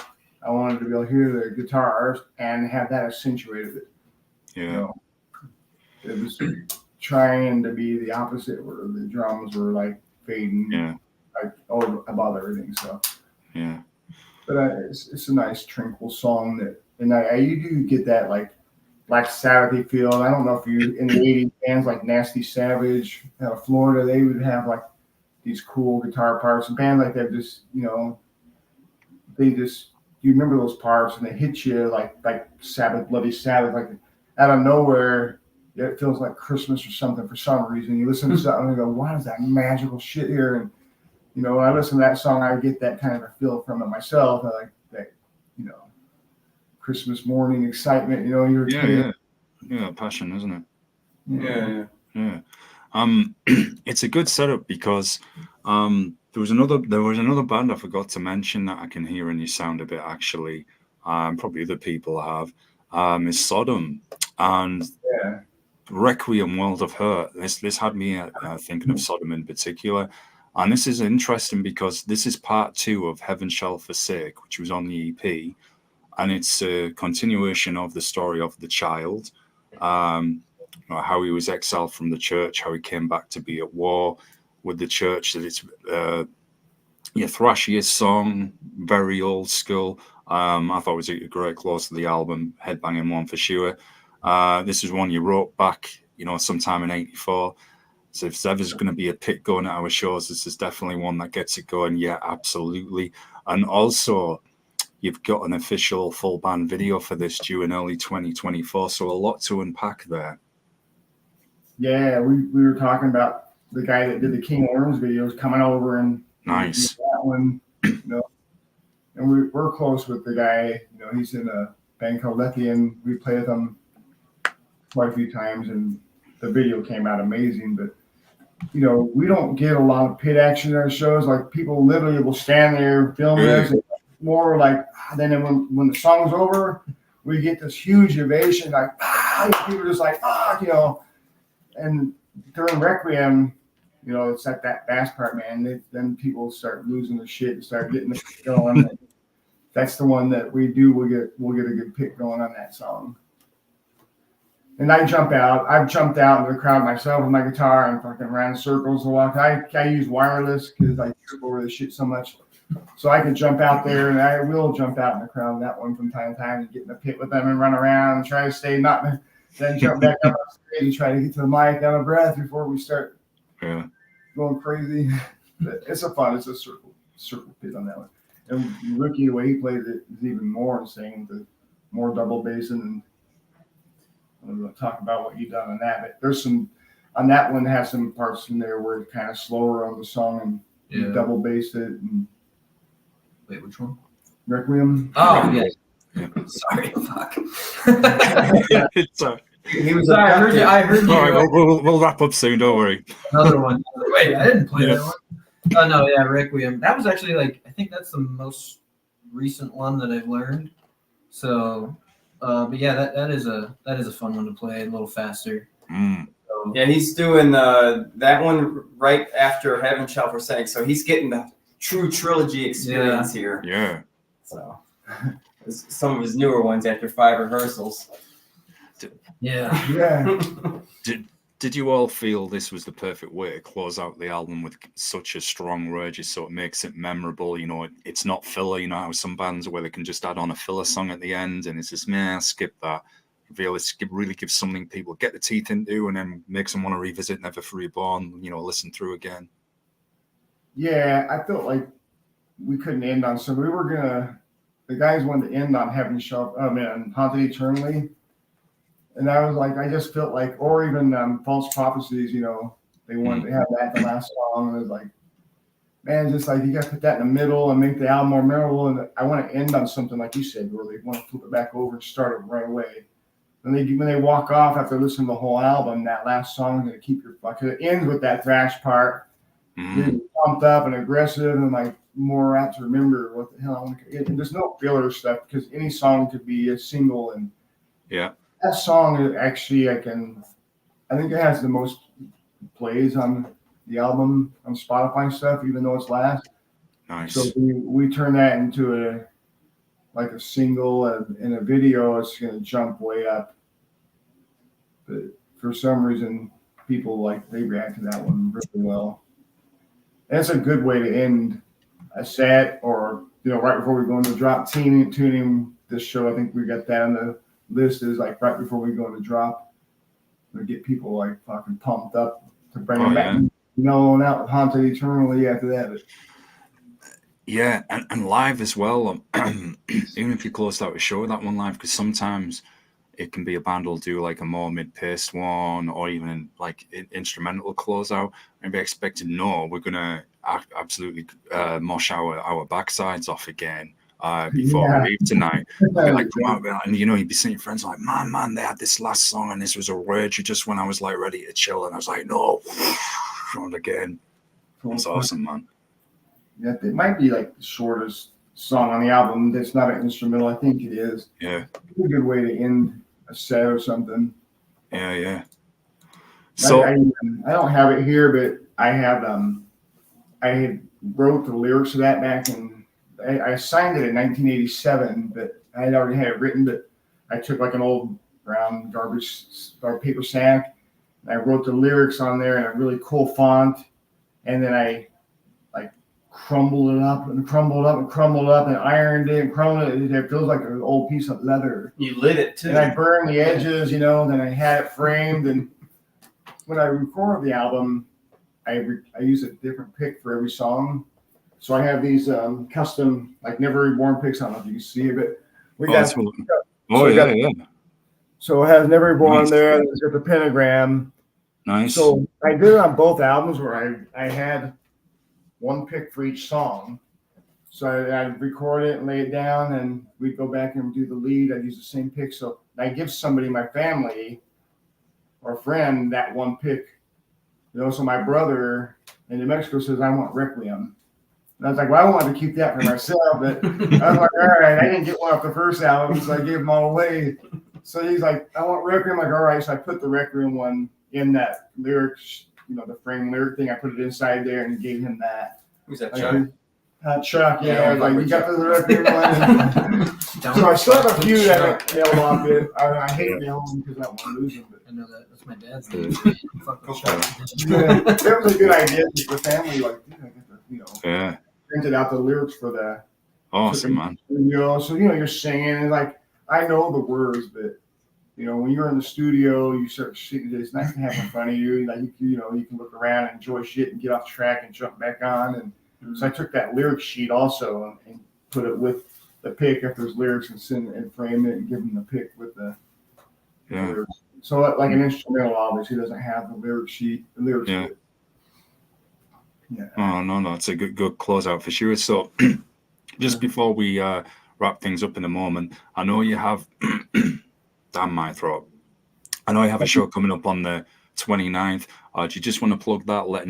I wanted to be able to hear the guitars and have that accentuated it. Yeah. It was trying to be the opposite where the drums were like fading like above everything. So yeah. But it's a nice tranquil song you do get that like Black Sabbath-y feel. And I don't know if you in the 80s bands like Nasty Savage out of Florida, they would have like these cool guitar parts. And bands like that just, you remember those parts and they hit you like Sabbath, Bloody Sabbath, like out of nowhere. It feels like Christmas or something for some reason. You listen to something and you go, what is that magical shit here? And, when I listen to that song, I get that kind of a feel from it myself. I like that, Christmas morning excitement, you're a kid. Yeah, passion, isn't it? Yeah. It's a good setup because there was another band I forgot to mention that I can hear in your sound a bit actually. Probably other people have. Is Sodom and Requiem, World of Hurt. This had me thinking of Sodom in particular. And this is interesting because this is part 2 of Heaven Shall Forsake, which was on the EP. And it's a continuation of the story of the child, how he was exiled from the church, how he came back to be at war with the church. That it's thrashiest song, very old school. I thought it was a great close to the album, headbanging one for sure. This is one you wrote back, sometime in '84. So if there's ever going to be a pit going at our shows, this is definitely one that gets it going. Yeah, absolutely. And also, you've got an official full band video for this due in early 2024. So a lot to unpack there. Yeah, we were talking about the guy that did the King Worms videos coming over and nice that one, and we're close with the guy. He's in a band called Lethian. We played with him quite a few times, and the video came out amazing. But we don't get a lot of pit action in our shows. Like people literally will stand there filming us. And more like then when the song's over, we get this huge ovation, like people are just like and during Requiem, it's like that bass part, man. Then people start losing their shit and start getting the going. That's the one that we do. We'll get a good pick going on that song. And I jump out. I've jumped out into the crowd myself with my guitar and fucking ran in circles to walk. I use wireless because I trip over this shit so much. So I can jump out there, and I will jump out in the crowd on that one from time to time and get in the pit with them and run around and try to stay then jump back up on stage and try to get to the mic out of breath before we start going crazy. But it's it's a circle pit on that one. And Rookie, the way he plays it is even more insane, the more double bassing. And I'm going to talk about what you've done on that. But there's on that one, has some parts in there where it's kind of slower on the song and you double bass it. And wait, which one? Requiem. Oh, yeah. Sorry, fuck. He was. Sorry, I heard you. All right, we'll wrap up soon. Don't worry. Another one. Wait, I didn't play that one. Oh no, yeah, Requiem. That was actually I think that's the most recent one that I've learned. So, but yeah, that is a fun one to play, a little faster. So, yeah, he's doing that one right after Heaven Shall Forsake. So he's getting the true trilogy experience here. Yeah. So some of his newer ones after 5 rehearsals. Yeah. Did you all feel this was the perfect way to close out the album with such a strong rage? So it makes it memorable. It's not filler. How some bands where they can just add on a filler song at the end, and it's just skip that. Really give something people get the teeth into, and then makes them want to revisit Never for Reborn. Listen through again. Yeah, I felt like we couldn't end on some. The guys wanted to end on Heaven Shall, Haunted Eternally. And I was like, I just felt like, or even False Prophecies, They wanted to have that the last song. And it was like, man, just like you got to put that in the middle and make the album more memorable. And I want to end on something like you said, where they want to flip it back over and start it right away. When they walk off after listening to the whole album, that last song is going to keep your fuck. It ends with that thrash part, pumped up and aggressive, and like more apt to remember what the hell I want to. And there's no filler stuff because any song could be a single, and that song is actually I think it has the most plays on the album on Spotify stuff, even though it's last. Nice. So we turn that into a single, and in a video, it's going to jump way up. But for some reason, people they react to that one really well. And it's a good way to end a set, or right before we go into drop. Tuning this show, I think we got that on the list. Is like right before we go into drop, we get people like fucking pumped up to bring them back. Mellow out, haunted eternally after that. Yeah, and live as well. Even if you close out a show with that one live, because sometimes it can be a band will do like a more mid-paced one, or even like instrumental closeout, and be expected, no, we're gonna absolutely mosh our backsides off again before we leave tonight. Like come out, and you'd be seeing your friends like, man, they had this last song, and this was a rage just when I was like ready to chill, and I was like, no, on again. That's awesome, man. Yeah, it might be like the shortest song on the album. That's not an instrumental. I think it is. Yeah. It's a good way to end a set or something. Yeah. So I don't have it here, but I have I had wrote the lyrics of that back in I signed it in 1987, but I had already had it written, but I took like an old brown garbage or paper sack, and I wrote the lyrics on there in a really cool font, and then I crumbled it up and crumbled up and ironed it and crumbled it. It feels like an old piece of leather. You lit it too. And I burned the edges, then I had it framed. And when I record the album, I use a different pick for every song. So I have these custom, like Never Reborn picks. I don't know if you can see it, but we got. Yeah. So it has Never Reborn there. It's got the pentagram. Nice. So I did it on both albums where I had one pick for each song. So I'd record it and lay it down, and we'd go back and do the lead. I'd use the same pick. So I give somebody, my family or friend, that one pick. So my brother in New Mexico says, I want Requiem. And I was like, well, I wanted to keep that for myself. But I was like, all right, I didn't get one off the first album, so I gave them all away. So he's like, I want Requiem. I'm like, all right. So I put the Requiem one in that lyrics, the frame lyric thing. I put it inside there and gave him that. Who's that, Chuck? Chuck, yeah. Like, you got the Requiem one. So I still have a few that I nailed off it. I hate nailing them because I don't want to lose them. But I know that. That's my dad's name. That was a good idea for the family. Like, dude, I get to, printed out the lyrics for the. Awesome, man. So, you're singing, and like, I know the words, but when you're in the studio, you start singing. It's nice to have in front of you. Like you can look around and enjoy shit and get off track and jump back on. And so I took that lyric sheet also and put it with the pick if there's lyrics and frame it and give them the pick with the lyrics. So like an instrumental obviously doesn't have the lyric sheet. The lyrics. Yeah. Oh no, it's a good closeout for sure. So just before we wrap things up in a moment, I know you have. Damn my throat. I know you have a show coming up on the 29th. Do you just want to plug that? Let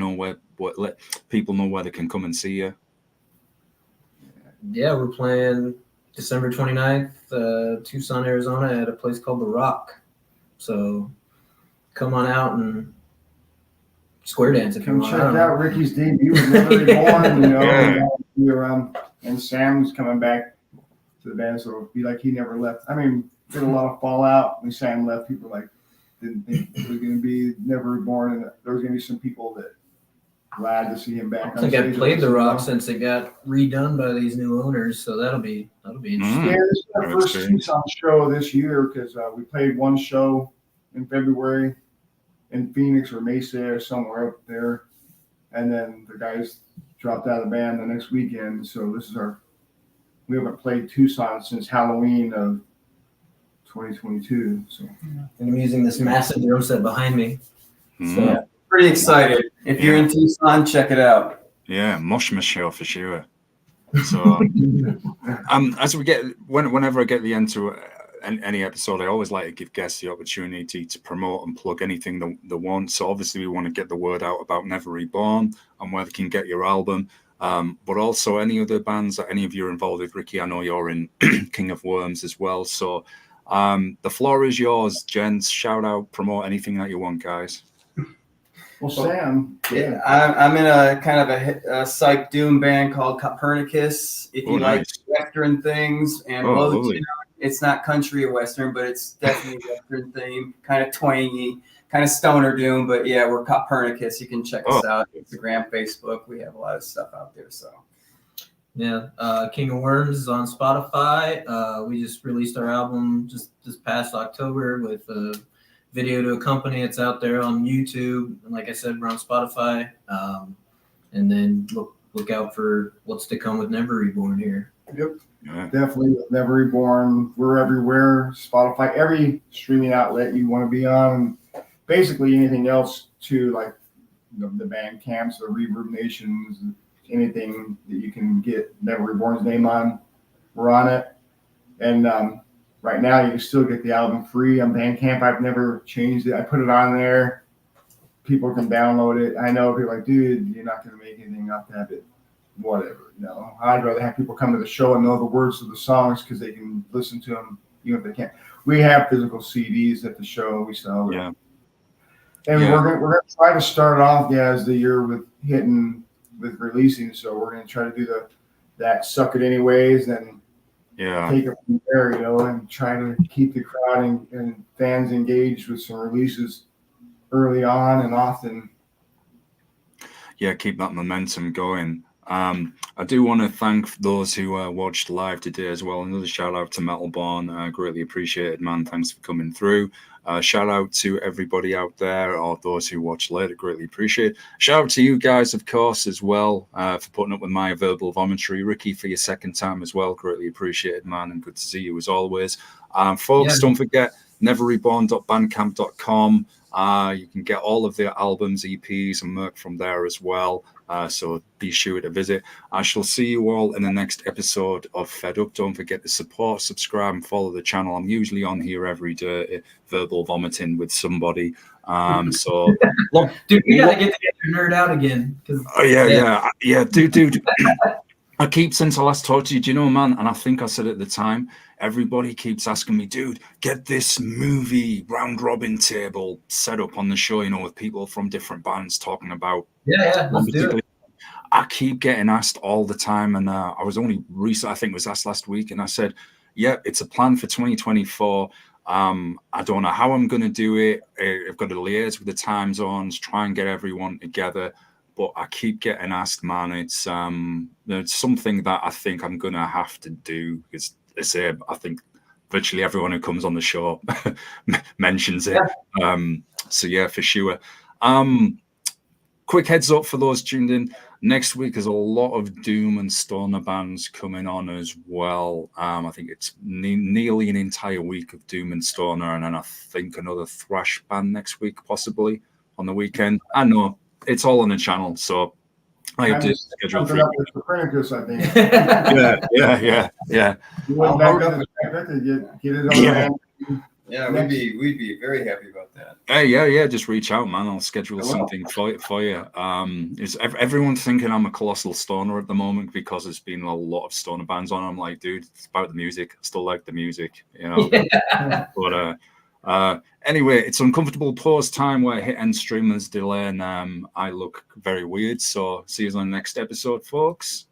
people know where they can see you. Yeah, we're playing December 29th, Tucson, Arizona, at a place called The Rock. So come on out and square dance if you want. Check out Ricky's debut with Never Reborn. And Sam's coming back to the band, so it'll be like he never left. I mean, did a lot of fallout when Sam left. People didn't think it was going to be Never Reborn, and there was going to be some people that glad to see him back. I think I've played The Rock since it got redone by these new owners, so that'll be interesting. Yeah, this is our first Tucson show this year because we played one show in February in Phoenix or Mesa or somewhere up there, and then the guys dropped out of the band the next weekend. So this is we haven't played Tucson since Halloween of 2022. So, and I'm using this massive drum set behind me. So pretty excited. If you're in Tucson, check it out. Yeah, Moshma show for sure. So, as we get, whenever I get the end to any episode, I always like to give guests the opportunity to promote and plug anything they want. So obviously we want to get the word out about Never Reborn and where they can get your album. But also any other bands that any of you are involved with. Ricky, I know you're in King of Worms as well. So the floor is yours, gents. Shout out, promote anything that you want, guys. Well, Sam. Yeah, I'm in a kind of a psych doom band called Copernicus. If you like Western things and low tune, it's not country or Western, but it's definitely Western theme, kind of twangy, kind of stoner doom. But yeah, we're Copernicus. You can check us out. Instagram, Facebook. We have a lot of stuff out there. So yeah, King of Worms is on Spotify. We just released our album just this past October with a video to accompany. It's out there on YouTube, and like I said, we're on Spotify. And then look out for what's to come with Never Reborn here. Yep. Yeah. Definitely Never Reborn. We're everywhere. Spotify, every streaming outlet you want to be on. Basically anything else to like the band camps, the Reverb Nations, anything that you can get Never Reborn's name on, we're on it. And right now you can still get the album free on Bandcamp. I've never changed it. I put it on there. People can download it. I know people are like, dude, you're not going to make anything off that, but whatever. No, I'd rather have people come to the show and know the words of the songs because they can listen to them even if they can't. We have physical CDs at the show. We sell them. Yeah. And we're gonna try to start off as the year with releasing. So we're gonna try to do that Suck It Anyways and take it from there, and try to keep the crowd and fans engaged with some releases early on and often. Yeah, keep that momentum going. I do want to thank those who watched live today as well. Another shout out to Metalborn. Greatly appreciated, man. Thanks for coming through. Shout out to everybody out there or those who watch later. Greatly appreciate it. Shout out to you guys, of course, as well, for putting up with my verbal vomitory. Ricky, for your second time as well. Greatly appreciated, man. And good to see you as always. Folks, don't forget neverreborn.bandcamp.com. You can get all of their albums, EPs, and merch from there as well. So be sure to visit. I shall see you all in the next episode of Fed Up. Don't forget to support, subscribe, and follow the channel. I'm usually on here every day, verbal vomiting with somebody. So look, dude, you gotta get your nerd out again. Yeah, dude. I keep, since I last talked to you, do you know, man, and I think I said at the time, everybody keeps asking me, dude, get this movie round robin table set up on the show, with people from different bands talking about. Yeah, let's do it. I keep getting asked all the time, and I was only recently, I think it was asked last week, and I said, yeah, it's a plan for 2024. I don't know how I'm going to do it. I've got to liaise with the time zones, try and get everyone together. But I keep getting asked, man. It's something that I think I'm going to have to do because I think virtually everyone who comes on the show mentions it. Yeah. So yeah, for sure. Quick heads up for those tuned in. Next week there's a lot of doom and stoner bands coming on as well. I think it's nearly an entire week of doom and stoner, and then I think another thrash band next week, possibly on the weekend. I know it's all on the channel, so I have to schedule for Copernicus, I think. Yeah. Get it on. Yeah, we'd be very happy about that. Yeah. Just reach out, man. I'll schedule something for you. Is everyone's thinking I'm a colossal stoner at the moment because there's been a lot of stoner bands on. I'm like, dude, it's about the music. I still like the music, Yeah. But anyway, it's uncomfortable pause time where hit end streamers delay and I look very weird. So see you on the next episode, folks.